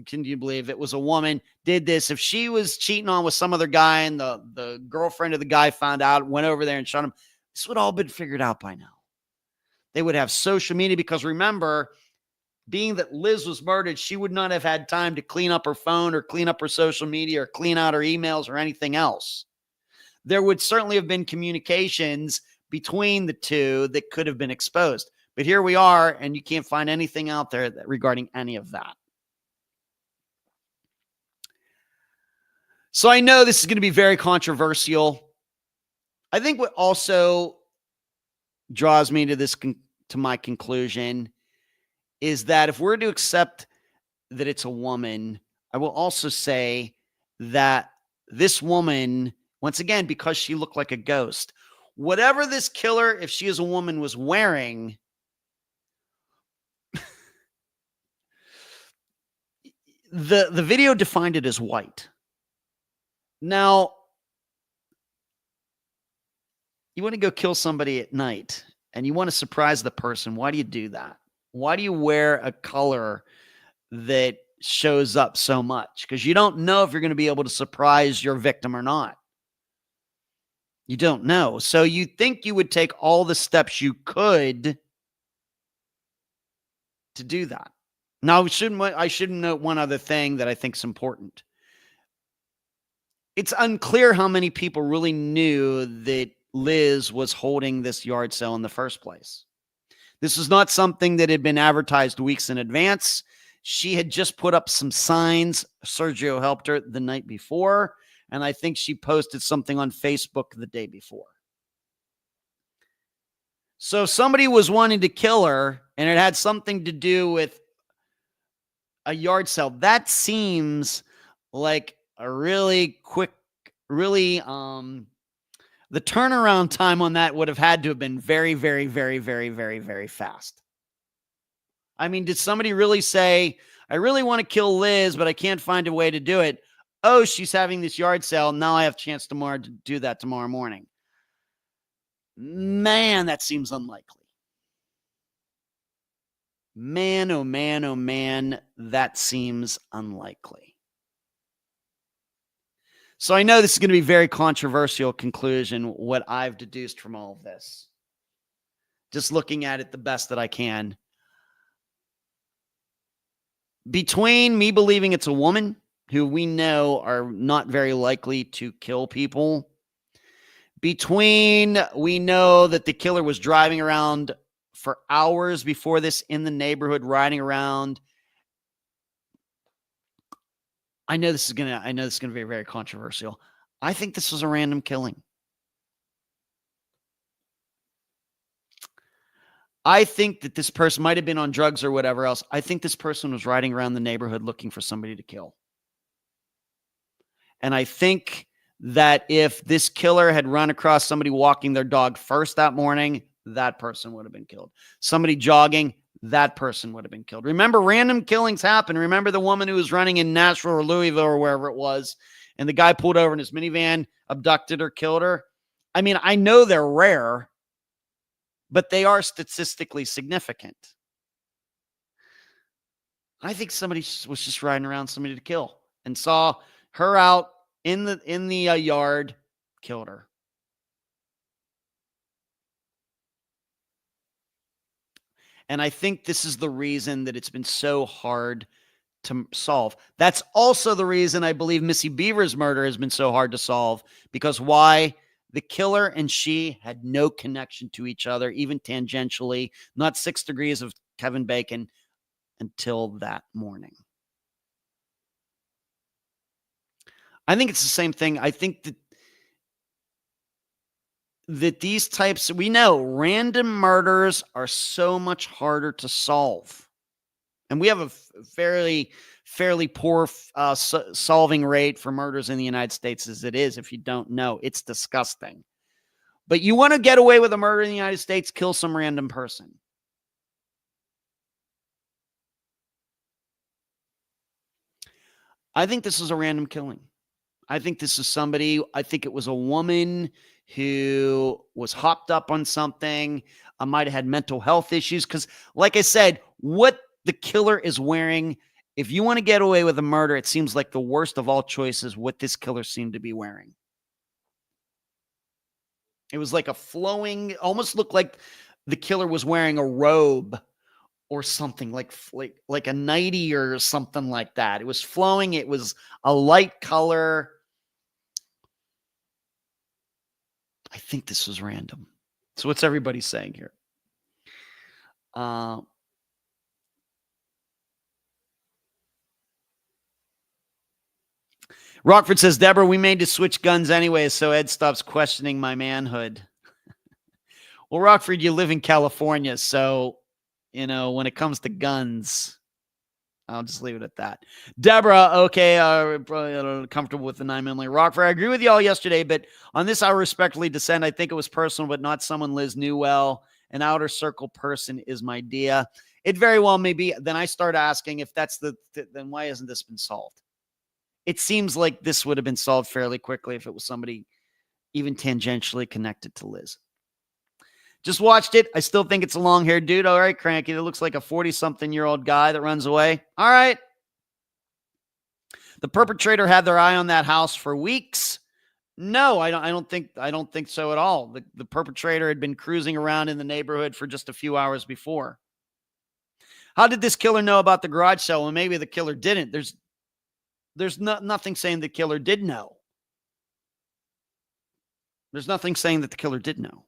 can you believe it was a woman did this, if she was cheating on with some other guy and the girlfriend of the guy found out, went over there and shot him, this would all been figured out by now. They would have social media, because remember, being that Liz was murdered, she would not have had time to clean up her phone or clean up her social media or clean out her emails or anything else. There would certainly have been communications between the two that could have been exposed. But here we are, and you can't find anything out there regarding any of that. So I know this is going to be very controversial. I think what also draws me to my conclusion is that if we're to accept that it's a woman, I will also say that this woman, once again, because she looked like a ghost, whatever this killer, if she is a woman, was wearing, the video defined it as white. Now, you want to go kill somebody at night and you want to surprise the person. Why do you do that? Why do you wear a color that shows up so much? Because you don't know if you're going to be able to surprise your victim or not. You don't know. So you think you would take all the steps you could to do that. Now, I should note one other thing that I think is important. It's unclear how many people really knew that Liz was holding this yard sale in the first place. This is not something that had been advertised weeks in advance. She had just put up some signs. Sergio helped her the night before, and I think she posted something on Facebook the day before. So somebody was wanting to kill her, and it had something to do with a yard sale. That seems like a really quick, really, the turnaround time on that would have had to have been very, very, very, very, very, very fast. I mean, did somebody really say, I really want to kill Liz, but I can't find a way to do it? Oh, she's having this yard sale. Now I have a chance tomorrow to do that tomorrow morning. Man, that seems unlikely. Man, oh man, oh man, that seems unlikely. So I know this is going to be a very controversial conclusion, what I've deduced from all of this. Just looking at it the best that I can. Between me believing it's a woman who we know are not very likely to kill people, between we know that the killer was driving around for hours before this in the neighborhood, riding around. I know this is gonna be very controversial. I think this was a random killing. I think that this person might have been on drugs or whatever else. I think this person was riding around the neighborhood looking for somebody to kill. And I think that if this killer had run across somebody walking their dog first that morning, that person would have been killed. Somebody jogging, that person would have been killed. Remember, random killings happen. Remember the woman who was running in Nashville or Louisville or wherever it was, and the guy pulled over in his minivan, abducted her, killed her. I mean, I know they're rare, but they are statistically significant. I think somebody was just riding around somebody to kill and saw her out in the yard, killed her. And I think this is the reason that it's been so hard to solve. That's also the reason I believe Missy Beaver's murder has been so hard to solve, because why? The killer and she had no connection to each other, even tangentially, not 6 degrees of Kevin Bacon until that morning. I think it's the same thing. I think that these types, we know random murders are so much harder to solve. And we have a fairly poor solving rate for murders in the United States as it is. If you don't know, it's disgusting. But you want to get away with a murder in the United States, kill some random person. I think this is a random killing. I think this is somebody, I think it was a woman who was hopped up on something. I might have had mental health issues because, like I said, what the killer is wearing, if you want to get away with a murder, it seems like the worst of all choices what this killer seemed to be wearing. It was like a flowing, almost looked like the killer was wearing a robe or something, like a nightie or something like that. It was flowing. It was a light color. I think this was random. So what's everybody saying here? Rockford says, Deborah, we made to switch guns anyway, so Ed stops questioning my manhood. Well, Rockford, you live in California, so, when it comes to guns, I'll just leave it at that. Deborah, okay, probably comfortable with the 9mm. Rockford, I agree with you all yesterday, but on this, I respectfully dissent. I think it was personal, but not someone Liz knew well. An outer circle person is my idea. It very well may be. Then I start asking if that's then why hasn't this been solved? It seems like this would have been solved fairly quickly if it was somebody even tangentially connected to Liz. Just watched it. I still think it's a long-haired dude. All right, Cranky. That looks like a 40-something-year-old guy that runs away. All right. The perpetrator had their eye on that house for weeks. No, I don't think so at all. The perpetrator had been cruising around in the neighborhood for just a few hours before. How did this killer know about the garage sale? Well, maybe the killer didn't. There's nothing saying the killer did know. There's nothing saying that the killer did know.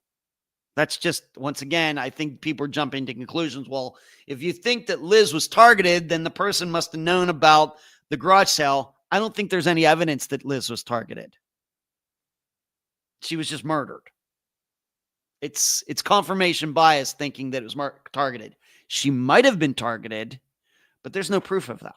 That's just, once again, I think people are jumping to conclusions. Well, if you think that Liz was targeted, then the person must have known about the garage sale. I don't think there's any evidence that Liz was targeted. She was just murdered. It's confirmation bias thinking that it was targeted. She might have been targeted, but there's no proof of that.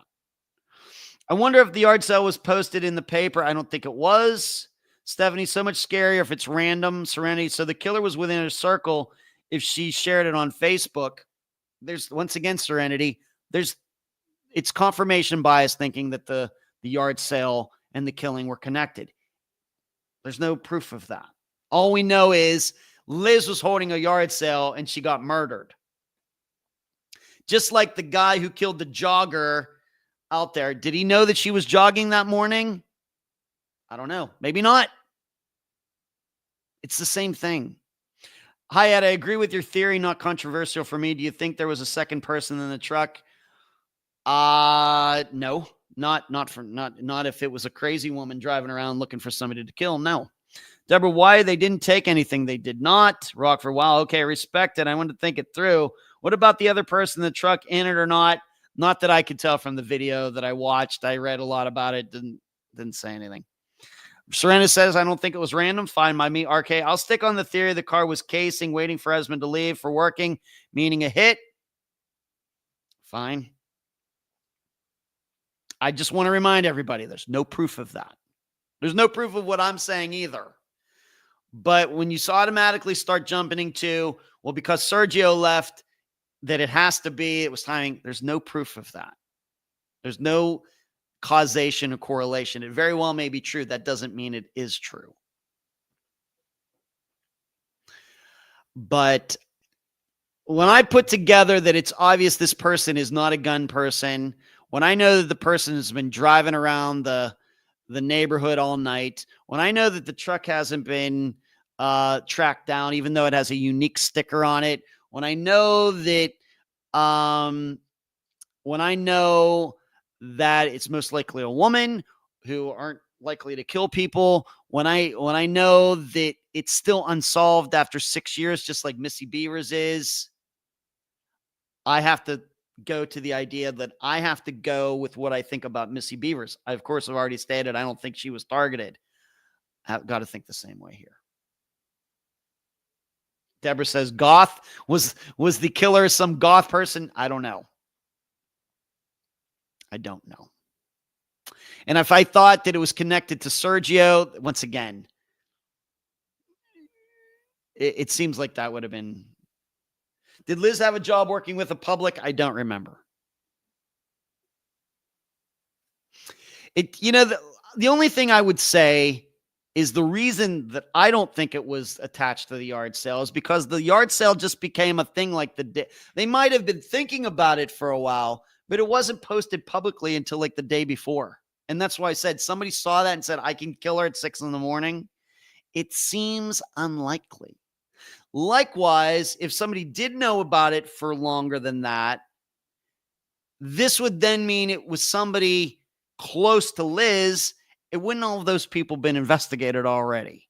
I wonder if the yard sale was posted in the paper. I don't think it was. Stephanie, so much scarier if it's random. Serenity. So the killer was within her circle. If she shared it on Facebook, there's, once again, Serenity, it's confirmation bias thinking that the yard sale and the killing were connected. There's no proof of that. All we know is Liz was holding a yard sale and she got murdered. Just like the guy who killed the jogger out there. Did he know that she was jogging that morning? I don't know. Maybe not. It's the same thing. Hi, Ed. I agree with your theory. Not controversial for me. Do you think there was a second person in the truck? No. Not if it was a crazy woman driving around looking for somebody to kill. No. Deborah, why they didn't take anything? They did not. Rockford, wow. Okay, respect it. I wanted to think it through. What about the other person in the truck, in it or not? Not that I could tell from the video that I watched. I read a lot about it. Didn't say anything. Serena says, I don't think it was random. Fine by me. RK, I'll stick on the theory the car was casing, waiting for Esmond to leave for working, meaning a hit. Fine. I just want to remind everybody there's no proof of that. There's no proof of what I'm saying either. But when you automatically start jumping into, well, because Sergio left, that it has to be, it was timing, there's no proof of that. There's no causation or correlation. It very well may be true. That doesn't mean it is true. But when I put together that it's obvious this person is not a gun person, when I know that the person has been driving around the neighborhood all night, when I know that the truck hasn't been tracked down, even though it has a unique sticker on it, when I know that it's most likely a woman who aren't likely to kill people, when I know that it's still unsolved after 6 years, just like Missy Beavers is, I have to go to the idea that I have to go with what I think about Missy Beavers. I, of course, have already stated I don't think she was targeted. I've got to think the same way here. Deborah says, goth was the killer some goth person? I don't know. And if I thought that it was connected to Sergio, once again, it seems like that would have been. Did Liz have a job working with the public? I don't remember. The only thing I would say is the reason that I don't think it was attached to the yard sale is because the yard sale just became a thing like they might have been thinking about it for a while, but it wasn't posted publicly until like the day before. And that's why I said somebody saw that and said, I can kill her at 6 a.m. It seems unlikely. Likewise, if somebody did know about it for longer than that, this would then mean it was somebody close to Liz. It wouldn't all of those people been investigated already?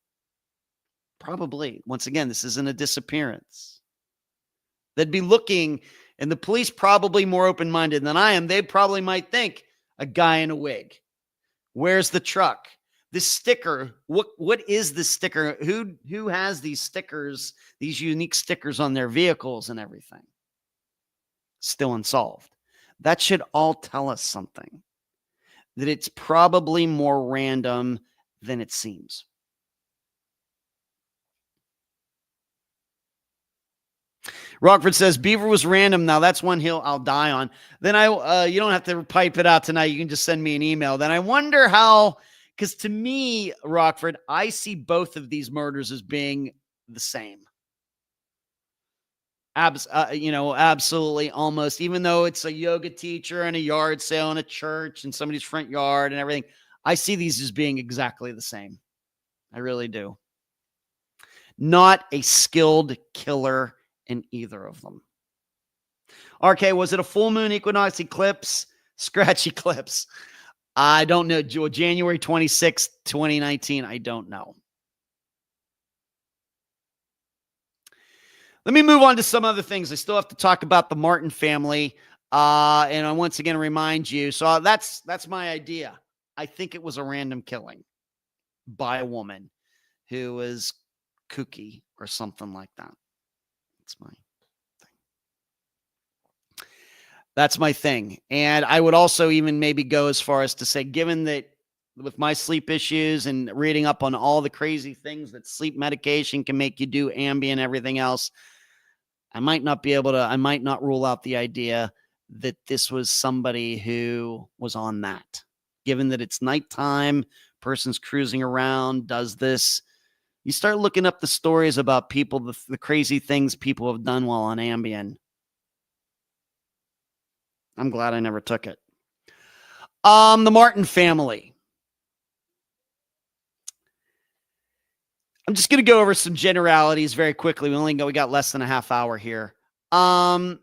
Probably. Once again, this isn't a disappearance. They'd be looking, and the police probably more open-minded than I am. They probably might think a guy in a wig. Where's the truck? This sticker, what is this sticker? Who has these stickers, these unique stickers on their vehicles and everything? Still unsolved. That should all tell us something. That it's probably more random than it seems. Rockford says, Beaver was random. Now that's one hill I'll die on. Then you don't have to pipe it out tonight. You can just send me an email. Then I wonder how, because to me, Rockford, I see both of these murders as being the same. Absolutely, almost, even though it's a yoga teacher and a yard sale in a church and somebody's front yard and everything, I see these as being exactly the same. I really do. Not a skilled killer in either of them. RK, was it a full moon equinox eclipse? Scratch eclipse. I don't know. January 26th, 2019. I don't know. Let me move on to some other things. I still have to talk about the Martin family. And I once again remind you. So that's my idea. I think it was a random killing by a woman who was kooky or something like that. That's my thing. And I would also even maybe go as far as to say, given that with my sleep issues and reading up on all the crazy things that sleep medication can make you do, Ambien, everything else, I might not rule out the idea that this was somebody who was on that. Given that it's nighttime, person's cruising around, does this. You start looking up the stories about people, the crazy things people have done while on Ambien. I'm glad I never took it. The Martin family. I'm just going to go over some generalities very quickly. We got less than a half hour here. I'll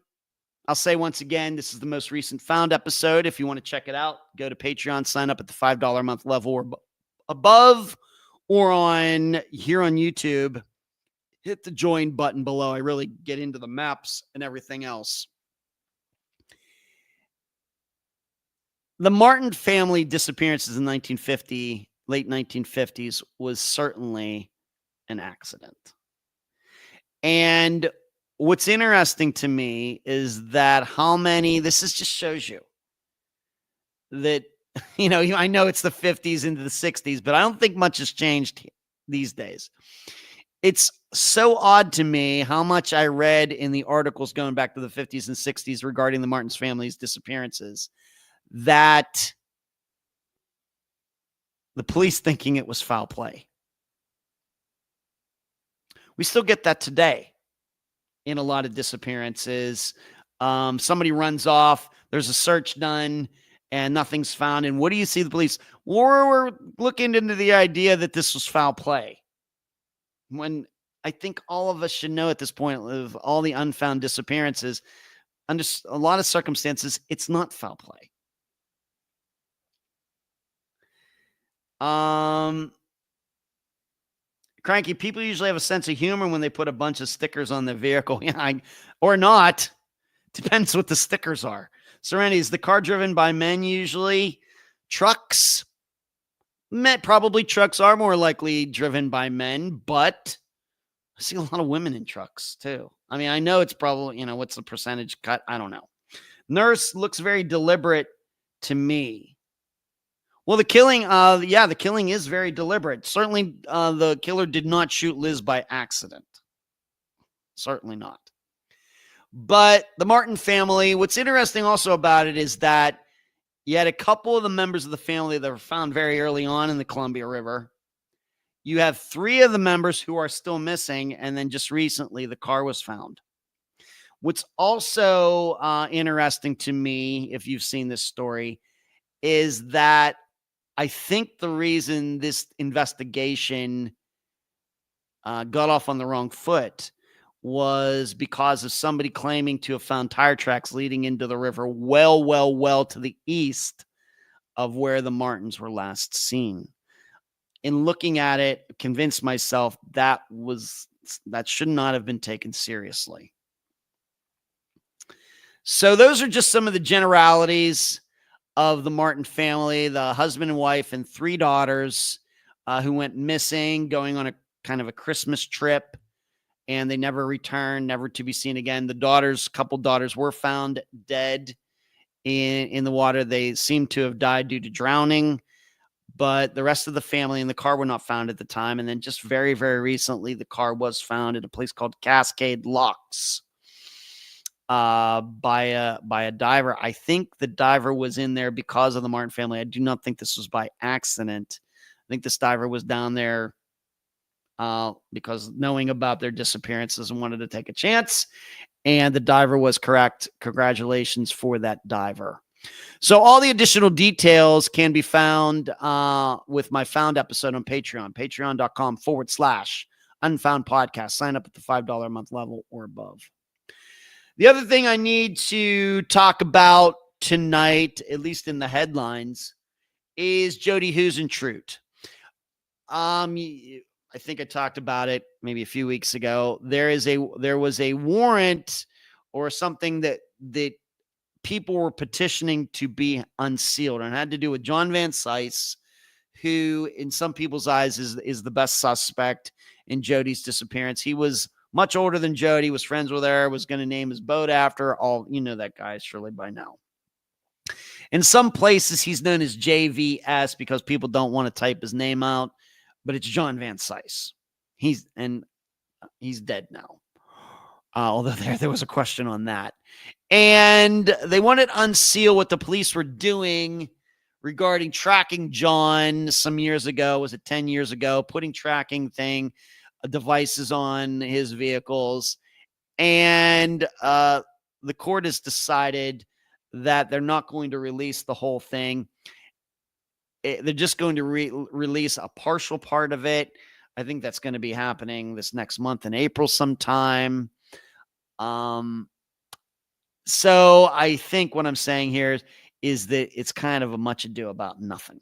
say once again, this is the most recent Found episode. If you want to check it out, go to Patreon, sign up at the $5 a month level or above, or here on YouTube, hit the join button below. I really get into the maps and everything else. The Martin family disappearances in late 1950s was certainly an accident. And what's interesting to me is that this just shows you that I know it's the 50s into the 60s, but I don't think much has changed these days. It's so odd to me how much I read in the articles going back to the 50s and 60s regarding the Martins family's disappearances that the police thinking it was foul play. We still get that today in a lot of disappearances. Somebody runs off, there's a search done, and nothing's found. And what do you see the police? We're looking into the idea that this was foul play. When I think all of us should know at this point of all the unfound disappearances, under a lot of circumstances, it's not foul play. Cranky, people usually have a sense of humor when they put a bunch of stickers on their vehicle. Yeah, or not. Depends what the stickers are. Serenity, is the car driven by men usually? Trucks? Probably trucks are more likely driven by men, but I see a lot of women in trucks too. I mean, I know it's probably, what's the percentage cut? I don't know. Nurse looks very deliberate to me. Well, the killing is very deliberate. Certainly, the killer did not shoot Liz by accident. Certainly not. But the Martin family, what's interesting also about it is that you had a couple of the members of the family that were found very early on in the Columbia River. You have 3 of the members who are still missing, and then just recently the car was found. What's also interesting to me, if you've seen this story, is that I think the reason this investigation got off on the wrong foot was because of somebody claiming to have found tire tracks leading into the river well to the east of where the Martins were last seen. In looking at it, convinced myself that should not have been taken seriously. So those are just some of the generalities of the Martin family, the husband and wife and 3 daughters who went missing, going on a kind of a Christmas trip, and they never returned, never to be seen again. The couple daughters were found dead in the water. They seem to have died due to drowning, but the rest of the family and the car were not found at the time. And then just very, very recently, the car was found at a place called Cascade Locks by a diver. I think the diver was in there because of the Martin family. I do not think this was by accident. I think this diver was down there because knowing about their disappearances and wanted to take a chance. And the diver was correct. Congratulations for that diver. So all the additional details can be found with my Found episode on Patreon, patreon.com/Unfound podcast. Sign up at the $5 a month level or above. The other thing I need to talk about tonight, at least in the headlines, is Jody Huisentruit. I think I talked about it maybe a few weeks ago. There was a warrant or something that people were petitioning to be unsealed, and it had to do with John Van Cise, who in some people's eyes is the best suspect in Jody's disappearance. He was much older than Jody, was friends with her, was going to name his boat after. That guy surely by now. In some places, he's known as JVS because people don't want to type his name out, but it's John Van Cise. He's dead now. Although there was a question on that. And they wanted to unseal what the police were doing regarding tracking John some years ago. Was it 10 years ago? Putting tracking devices on his vehicles. And the court has decided that they're not going to release the whole thing. They're just going to release a partial part of it. I think that's going to be happening this next month in April sometime. So I think what I'm saying here is that it's kind of a much ado about nothing,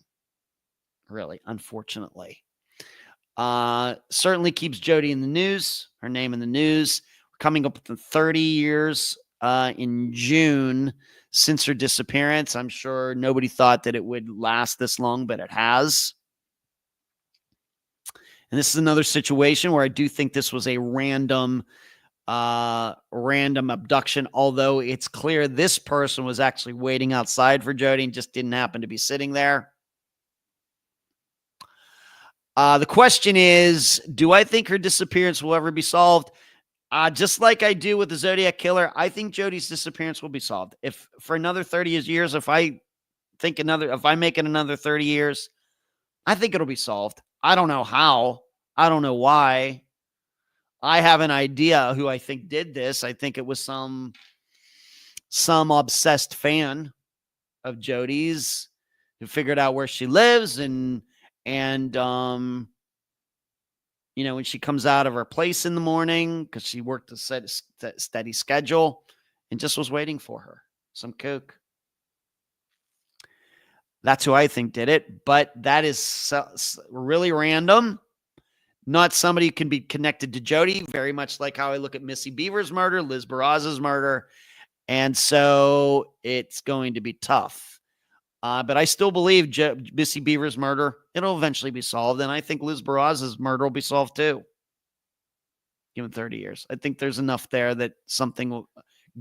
really, unfortunately. Certainly keeps Jody in the news, her name in the news. We're coming up with 30 years in June since her disappearance. I'm sure nobody thought that it would last this long, but it has. And this is another situation where I do think this was a random random abduction, although it's clear this person was actually waiting outside for Jody and just didn't happen to be sitting there. The question is, do I think her disappearance will ever be solved? Just like I do with the Zodiac Killer, I think Jody's disappearance will be solved. If for another 30 years, if I make it another 30 years, I think it'll be solved. I don't know how. I don't know why. I have an idea who I think did this. I think it was some obsessed fan of Jody's who figured out where she lives and when she comes out of her place in the morning, because she worked a steady schedule and just was waiting for her. Some kook. That's who I think did it, but that is really random. Not somebody who can be connected to Jody, very much like how I look at Missy Beaver's murder, Liz Barraza's murder. And so it's going to be tough. But I still believe Missy Beaver's murder, it'll eventually be solved. And I think Liz Barraza's murder will be solved too. Given 30 years. I think there's enough there that something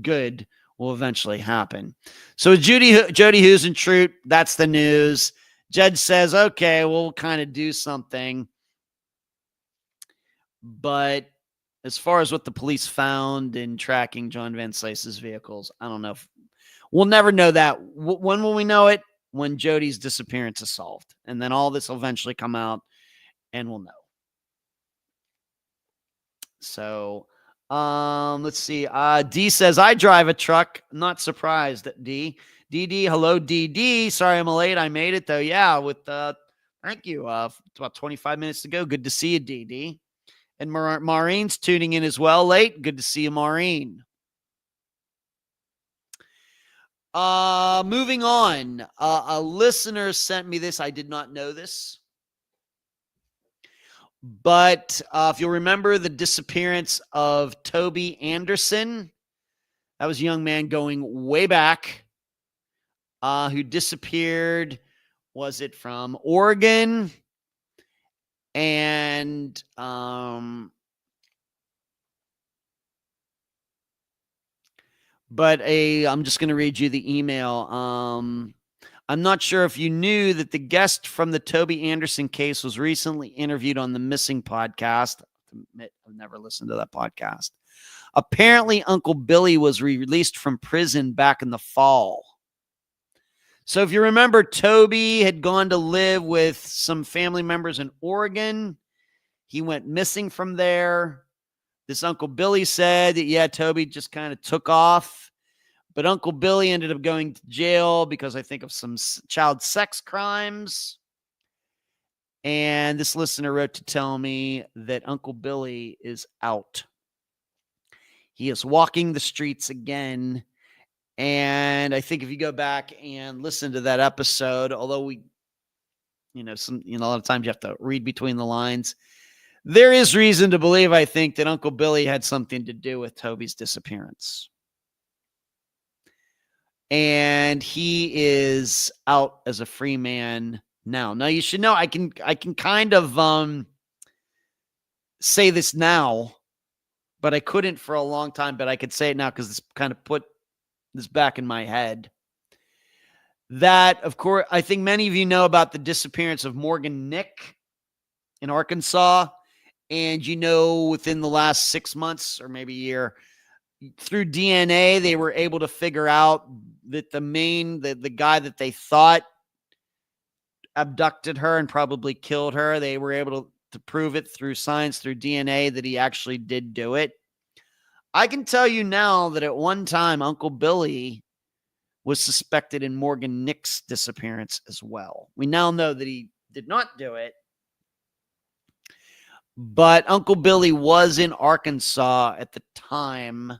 good will eventually happen. So Jody Huisentruit, that's the news. Judge says, okay, we'll kind of do something. But as far as what the police found in tracking John Van Slyce's vehicles, I don't know. We'll never know that. When will we know it? When Jody's disappearance is solved. And then all this will eventually come out and we'll know. So, let's see. D says, I drive a truck. Not surprised, D. DD, hello, DD. Sorry I'm late. I made it, though. Yeah, thank you. It's about 25 minutes to go. Good to see you, DD. And Maureen's tuning in as well late. Good to see you, Maureen. Moving on. A listener sent me this. I did not know this. But if you'll remember the disappearance of Toby Anderson, that was a young man going way back who disappeared. Was it from Oregon? And I'm just going to read you the email. I'm not sure if you knew that the guest from the Toby Anderson case was recently interviewed on the Missing podcast. I've never listened to that podcast. Apparently, Uncle Billy was released from prison back in the fall. So if you remember, Toby had gone to live with some family members in Oregon. He went missing from there. This Uncle Billy said that, yeah, Toby just kind of took off. But Uncle Billy ended up going to jail because I think of some child sex crimes. And this listener wrote to tell me that Uncle Billy is out. He is walking the streets again. And I think if you go back and listen to that episode, although a lot of times you have to read between the lines, there is reason to believe, I think, that Uncle Billy had something to do with Toby's disappearance. And he is out as a free man now. Now, you should know, I can kind of say this now, but I couldn't for a long time, but I could say it now because it's kind of put this back in my head. That, of course, I think many of you know about the disappearance of Morgan Nick in Arkansas. And, within the last 6 months or maybe a year, through DNA, they were able to figure out that the guy that they thought abducted her and probably killed her, they were able to prove it through science, through DNA, that he actually did do it. I can tell you now that at one time, Uncle Billy was suspected in Morgan Nick's disappearance as well. We now know that he did not do it. But Uncle Billy was in Arkansas at the time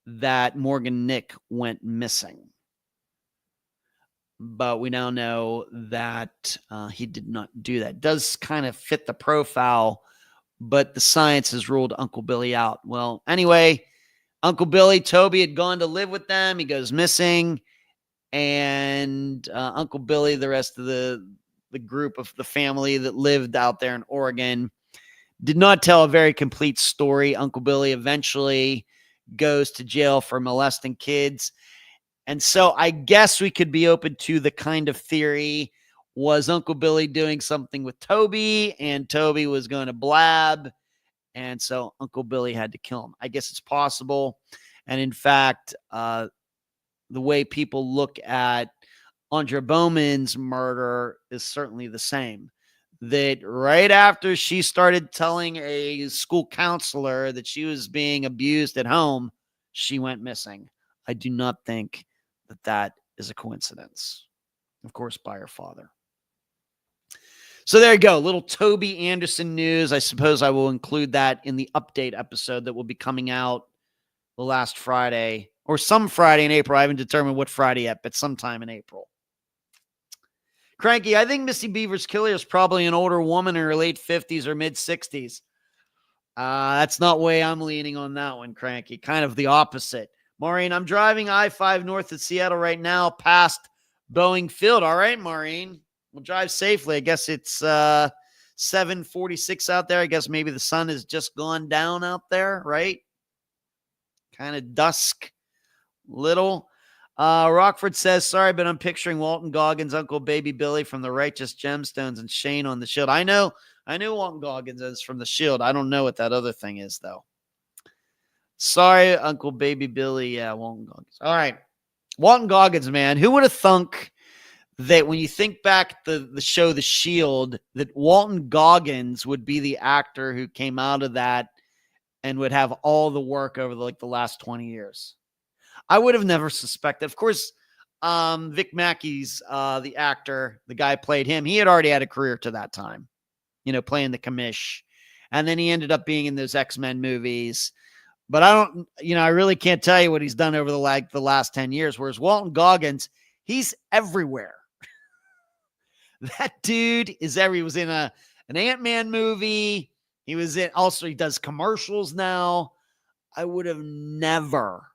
that Morgan Nick went missing. But we now know that he did not do that. Does kind of fit the profile, but the science has ruled Uncle Billy out. Well, anyway, Uncle Billy, Toby had gone to live with them. He goes missing. And Uncle Billy, the rest of the group of the family that lived out there in Oregon, did not tell a very complete story. Uncle Billy eventually goes to jail for molesting kids. And so I guess we could be open to the kind of theory, was Uncle Billy doing something with Toby and Toby was going to blab. And so Uncle Billy had to kill him. I guess it's possible. And in fact, the way people look at Andra Bowman's murder is certainly the same. That right after she started telling a school counselor that she was being abused at home, she went missing. I do not think that that is a coincidence. Of course, by her father. So there you go. Little Toby Anderson news. I suppose I will include that in the update episode that will be coming out the last Friday or some Friday in April. I haven't determined what Friday yet, but sometime in April. Cranky, I think Missy Beaver's killer is probably an older woman in her late 50s or mid 60s. That's not the way I'm leaning on that one, Cranky. Kind of the opposite. Maureen, I'm driving I-5 north of Seattle right now past Boeing Field. All right, Maureen. We'll drive safely. I guess it's 7:46 out there. I guess maybe the sun has just gone down out there, right? Kind of dusk. Little. Rockford says, sorry, but I'm picturing Walton Goggins' Uncle Baby Billy from the Righteous Gemstones and Shane on the Shield. I know Walton Goggins is from the Shield. I don't know what that other thing is, though. Sorry, Uncle Baby Billy. Yeah, Walton Goggins. All right. Walton Goggins, man. Who would have thunk that when you think back the show The Shield, that Walton Goggins would be the actor who came out of that and would have all the work over the last 20 years? I would have never suspected. Of course, Vic Mackey's the actor, the guy played him. He had already had a career to that time, playing the commish. And then he ended up being in those X-Men movies. But I really can't tell you what he's done over the last 10 years. Whereas Walton Goggins, he's everywhere. That dude is everywhere. He was in an Ant-Man movie. He does commercials now. I would have never.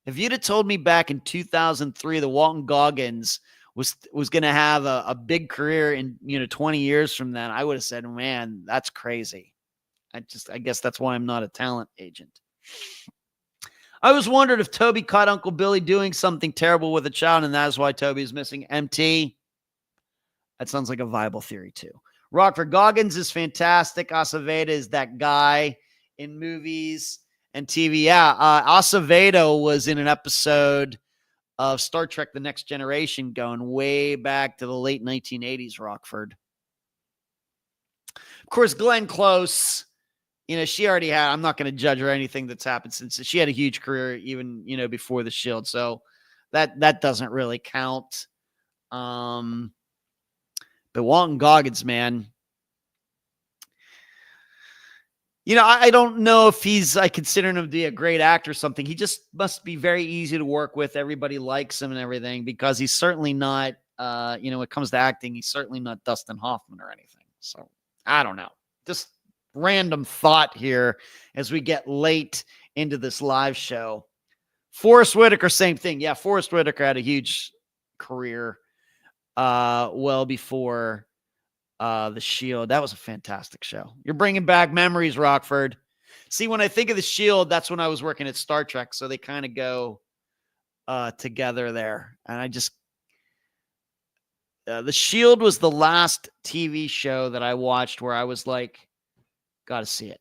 If you'd have told me back in 2003 that Walton Goggins was going to have a big career in 20 years from then, I would have said, man, that's crazy. I guess that's why I'm not a talent agent. I was wondering if Toby caught Uncle Billy doing something terrible with a child, and that's why Toby is missing. MT. That sounds like a viable theory too. Rockford, Goggins is fantastic. Acevedo is that guy in movies and TV. Yeah, Acevedo was in an episode of Star Trek The Next Generation going way back to the late 1980s, Rockford. Of course, Glenn Close, she already had, I'm not going to judge her anything that's happened since. She had a huge career even, before the Shield. So that doesn't really count. But Walton Goggins, man, I don't know if I consider him to be a great actor or something. He just must be very easy to work with. Everybody likes him and everything because he's certainly not, when it comes to acting, he's certainly not Dustin Hoffman or anything. So I don't know. Just random thought here as we get late into this live show. Forrest Whitaker, same thing. Yeah, Forrest Whitaker had a huge career well before The Shield. That was a fantastic show. You're bringing back memories, Rockford. See, when I think of The Shield, that's when I was working at Star Trek, so they kind of go together there. And I just The Shield was the last TV show that I watched where I was like, gotta see it.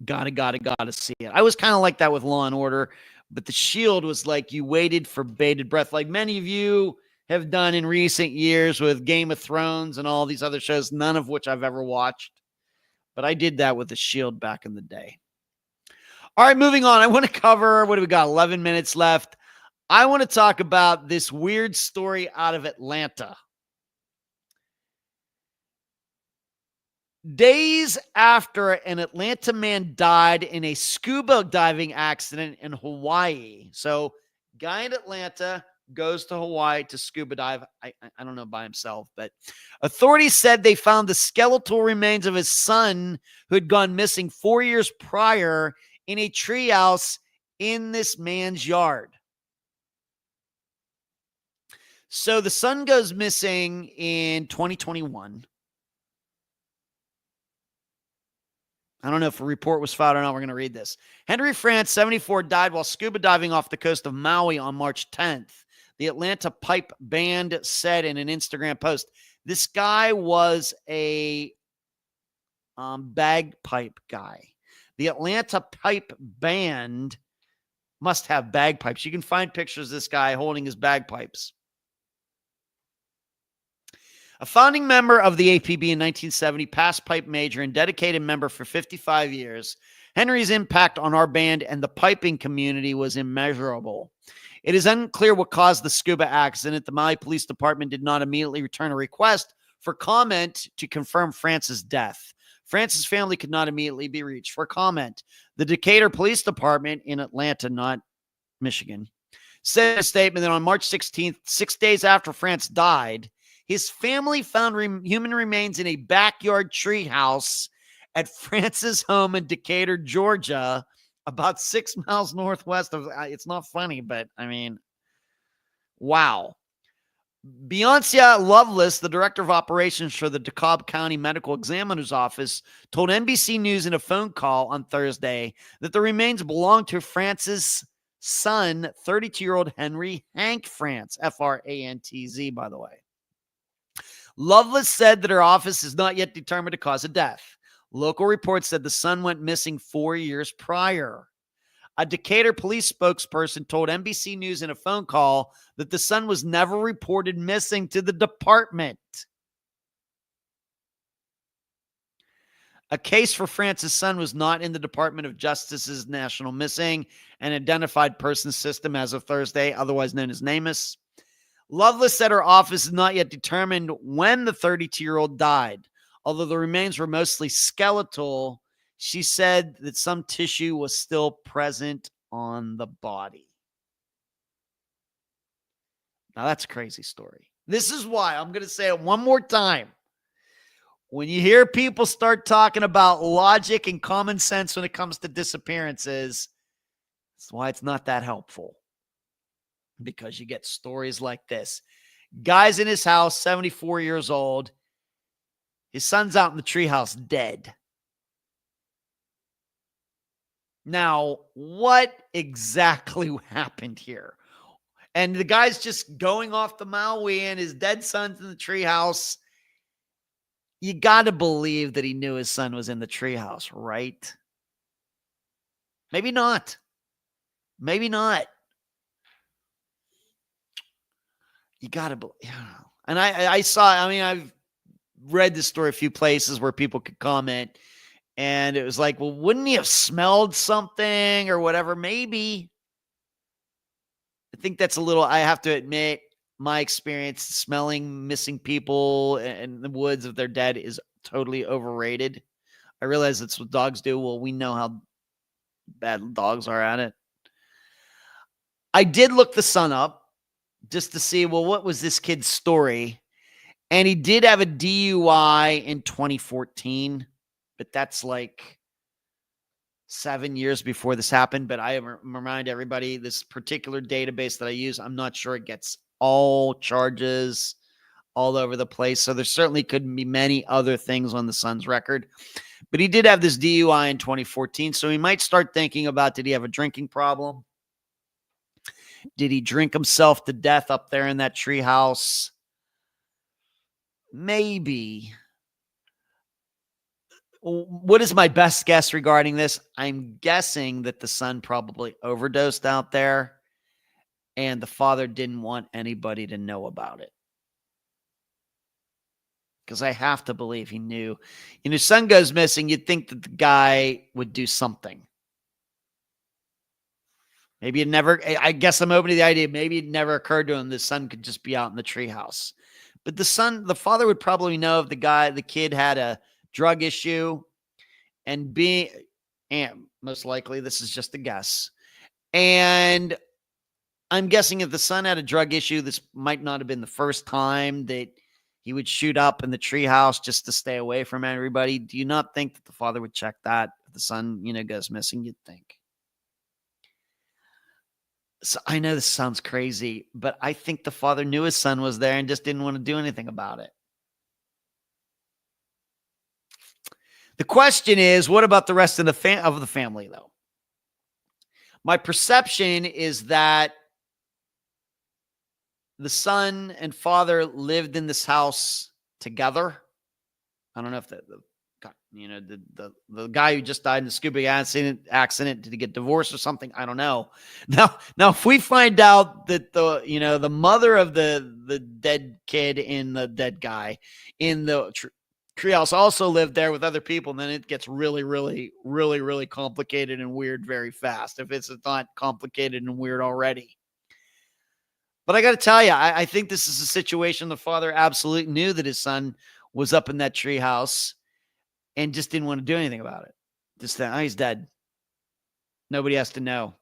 Gotta see it. I was kind of like that with Law and Order, but The Shield was like you waited for bated breath, like many of you have done in recent years with Game of Thrones and all these other shows, none of which I've ever watched. But I did that with The Shield back in the day. All right, moving on. I want to cover, what do we got? 11 minutes left. I want to talk about this weird story out of Atlanta. Days after an Atlanta man died in a scuba diving accident in Hawaii. So, guy in Atlanta goes to Hawaii to scuba dive. I don't know by himself, but authorities said they found the skeletal remains of his son who had gone missing 4 years prior in a treehouse in this man's yard. So the son goes missing in 2021. I don't know if a report was filed or not. We're going to read this. Henry France, 74, died while scuba diving off the coast of Maui on March 10th. The Atlanta Pipe Band said in an Instagram post, this guy was a bagpipe guy. The Atlanta Pipe Band must have bagpipes. You can find pictures of this guy holding his bagpipes. A founding member of the APB in 1970, past pipe major and dedicated member for 55 years, Henry's impact on our band and the piping community was immeasurable. It is unclear what caused the scuba accident. The Maui Police Department did not immediately return a request for comment to confirm France's death. France's family could not immediately be reached for comment. The Decatur Police Department in Atlanta, not Michigan, said in a statement that on March 16th, 6 days after France died, his family found human remains in a backyard treehouse at France's home in Decatur, Georgia, about 6 miles northwest of. It's not funny, but I mean, wow. Beyonce Loveless, the director of operations for the DeKalb County Medical Examiner's Office, told NBC News in a phone call on Thursday that the remains belong to France's son, 32-year-old Henry Hank France, Frantz, by the way. Loveless said that her office is not yet determined the cause of death. Local reports said the son went missing 4 years prior. A Decatur police spokesperson told NBC News in a phone call that the son was never reported missing to the department. A case for France's son was not in the Department of Justice's National Missing and Identified Persons System as of Thursday, otherwise known as NamUs. Loveless said her office is not yet determined when the 32-year-old died. Although the remains were mostly skeletal, she said that some tissue was still present on the body. Now, that's a crazy story. This is why I'm going to say it one more time. When you hear people start talking about logic and common sense when it comes to disappearances, that's why it's not that helpful. Because you get stories like this. Guy's in his house, 74 years old. His son's out in the treehouse dead. Now, what exactly happened here? And the guy's just going off the Maui and his dead son's in the treehouse. You got to believe that he knew his son was in the treehouse, right? Maybe not. Maybe not. You got to believe. And I've read this story a few places where people could comment. And it was like, well, wouldn't he have smelled something or whatever? Maybe. I think that's a little, I have to admit, my experience smelling missing people in the woods if they're dead is totally overrated. I realize that's what dogs do. Well, we know how bad dogs are at it. I did look the son up just to see, well, what was this kid's story? And he did have a DUI in 2014, but that's like 7 years before this happened. But I remind everybody, this particular database that I use, I'm not sure it gets all charges all over the place. So there certainly could be many other things on the son's record. But he did have this DUI in 2014. So he might start thinking about, did he have a drinking problem? Did he drink himself to death up there in that treehouse? Maybe. What is my best guess regarding this? I'm guessing that the son probably overdosed out there and the father didn't want anybody to know about it. Because I have to believe he knew. You know, son goes missing, you'd think that the guy would do something. Maybe it never, I guess I'm open to the idea, maybe it never occurred to him the son could just be out in the treehouse. But the father would probably know if the kid had a drug issue and most likely this is just a guess. And I'm guessing if the son had a drug issue, this might not have been the first time that he would shoot up in the treehouse just to stay away from everybody. Do you not think that the father would check that if the son, goes missing? You'd think. So I know this sounds crazy, but I think the father knew his son was there and just didn't want to do anything about it. The question is, what about the rest of the family, though? My perception is that the son and father lived in this house together. I don't know if the guy who just died in the scuba accident, did he get divorced or something? I don't know. Now, if we find out that the mother of the dead kid and the dead guy in the treehouse also lived there with other people, and then it gets really, really, really, really complicated and weird very fast. If it's not complicated and weird already. But I got to tell you, I think this is a situation the father absolutely knew that his son was up in that treehouse and just didn't want to do anything about it. Just that, he's dead. Nobody has to know.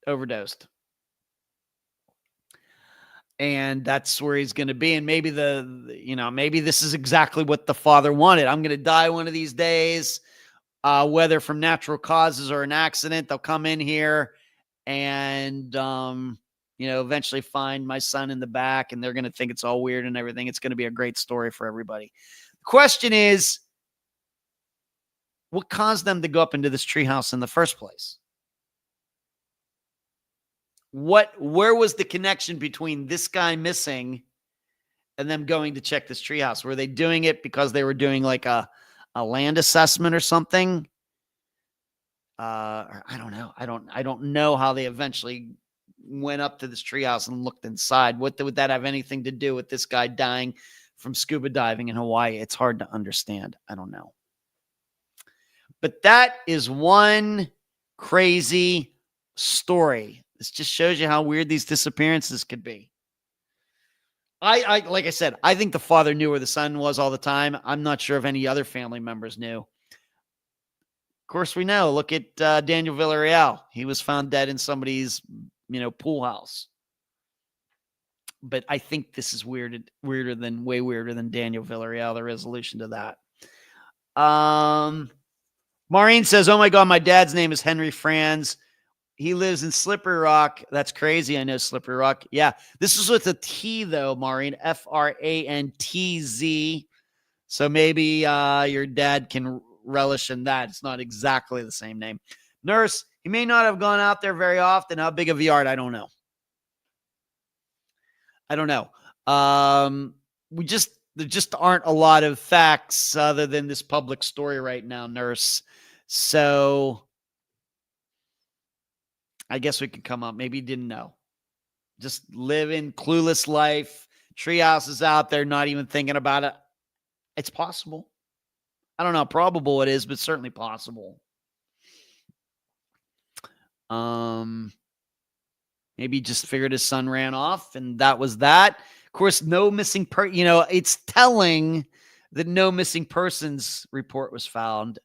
Overdosed. And that's where he's going to be. And maybe maybe this is exactly what the father wanted. I'm going to die one of these days, whether from natural causes or an accident. They'll come in here and, eventually find my son in the back, and they're going to think it's all weird and everything. It's going to be a great story for everybody. The question is, what caused them to go up into this treehouse in the first place? Where was the connection between this guy missing and them going to check this treehouse? Were they doing it because they were doing like a land assessment or something? I don't know. I don't know how they eventually went up to this treehouse and looked inside. What would that have anything to do with this guy dying from scuba diving in Hawaii? It's hard to understand. I don't know. But that is one crazy story. This just shows you how weird these disappearances could be. I like I said, I think the father knew where the son was all the time. I'm not sure if any other family members knew. Of course, we know. Look at Daniel Villarreal. He was found dead in somebody's, pool house. But I think this is way weirder than Daniel Villarreal, the resolution to that. Maureen says, oh my God, my dad's name is Henry Franz. He lives in Slippery Rock. That's crazy. I know Slippery Rock. Yeah. This is with a T though, Maureen. Frantz. So maybe your dad can relish in that. It's not exactly the same name. Nurse, he may not have gone out there very often. How big of a yard? I don't know. There just aren't a lot of facts other than this public story right now, nurse. So I guess we could come up. Maybe you didn't know. Just living clueless life. Treehouse is out there, not even thinking about it. It's possible. I don't know how probable it is, but certainly possible. Maybe just figured his son ran off and that was that. Of course, no missing it's telling that no missing persons report was found.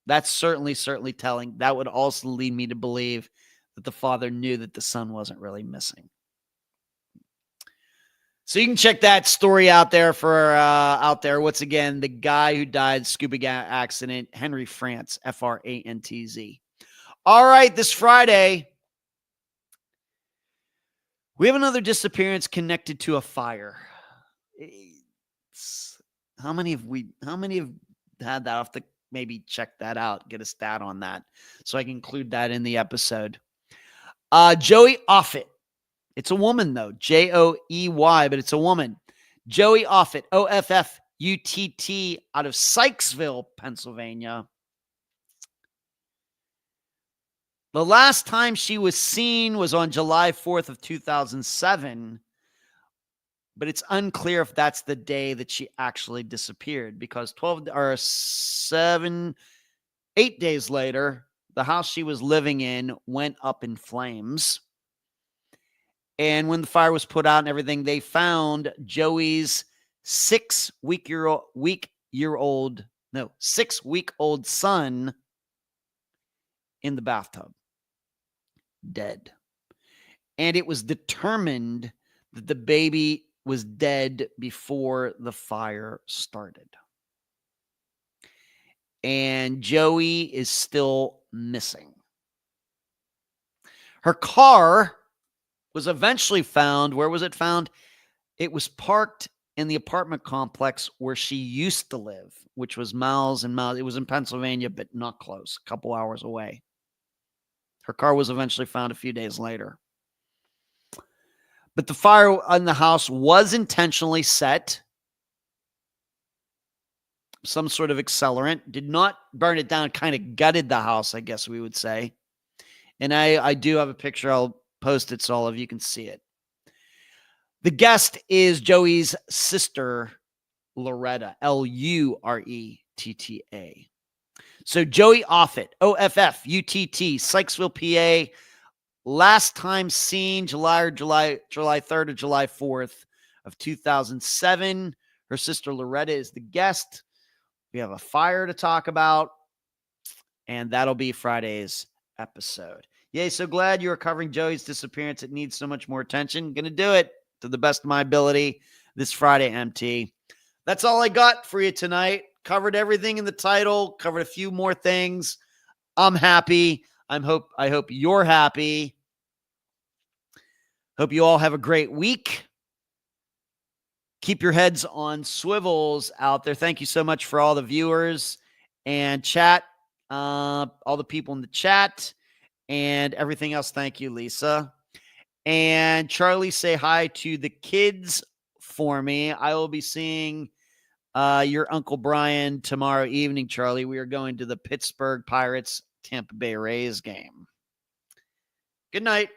That's certainly telling. That would also lead me to believe that the father knew that the son wasn't really missing. So you can check that story out there Once again, the guy who died scuba accident, Henry Frantz, Frantz. All right, this Friday, we have another disappearance connected to a fire. How many have had that? I'll have to maybe check that out, get a stat on that, so I can include that in the episode. Joey Offit. It's a woman, though. Joey, but it's a woman. Joey Offit, Offutt, out of Sykesville, Pennsylvania. The last time she was seen was on July 4th of 2007, but it's unclear if that's the day that she actually disappeared, because 8 days later, the house she was living in went up in flames. And when the fire was put out and everything, they found Joey's 6-week-old son in the bathtub, dead. And it was determined that the baby was dead before the fire started. And Joey is still missing. Her car was eventually found. Where was it found? It was parked in the apartment complex where she used to live, which was miles and miles. It was in Pennsylvania, but not close, a couple hours away. Her car was eventually found a few days later. But the fire in the house was intentionally set. Some sort of accelerant. Did not burn it down, kind of gutted the house, I guess we would say. And I do have a picture. I'll post it so all of you can see it. The guest is Joey's sister, Loretta, Lureetta. So Joey Offutt, Offutt, Sykesville, PA. Last time seen July 3rd or July 4th of 2007. Her sister Loretta is the guest. We have a fire to talk about, and that'll be Friday's episode. Yay, so glad you are covering Joey's disappearance. It needs so much more attention. Going to do it to the best of my ability this Friday, MT. That's all I got for you tonight. Covered everything in the title, covered a few more things. I'm happy. I hope you're happy. Hope you all have a great week. Keep your heads on swivels out there. Thank you so much for all the viewers and chat, all the people in the chat and everything else. Thank you, Lisa. And Charlie, say hi to the kids for me. I will be seeing your Uncle Brian tomorrow evening, Charlie. We are going to the Pittsburgh Pirates Tampa Bay Rays game. Good night.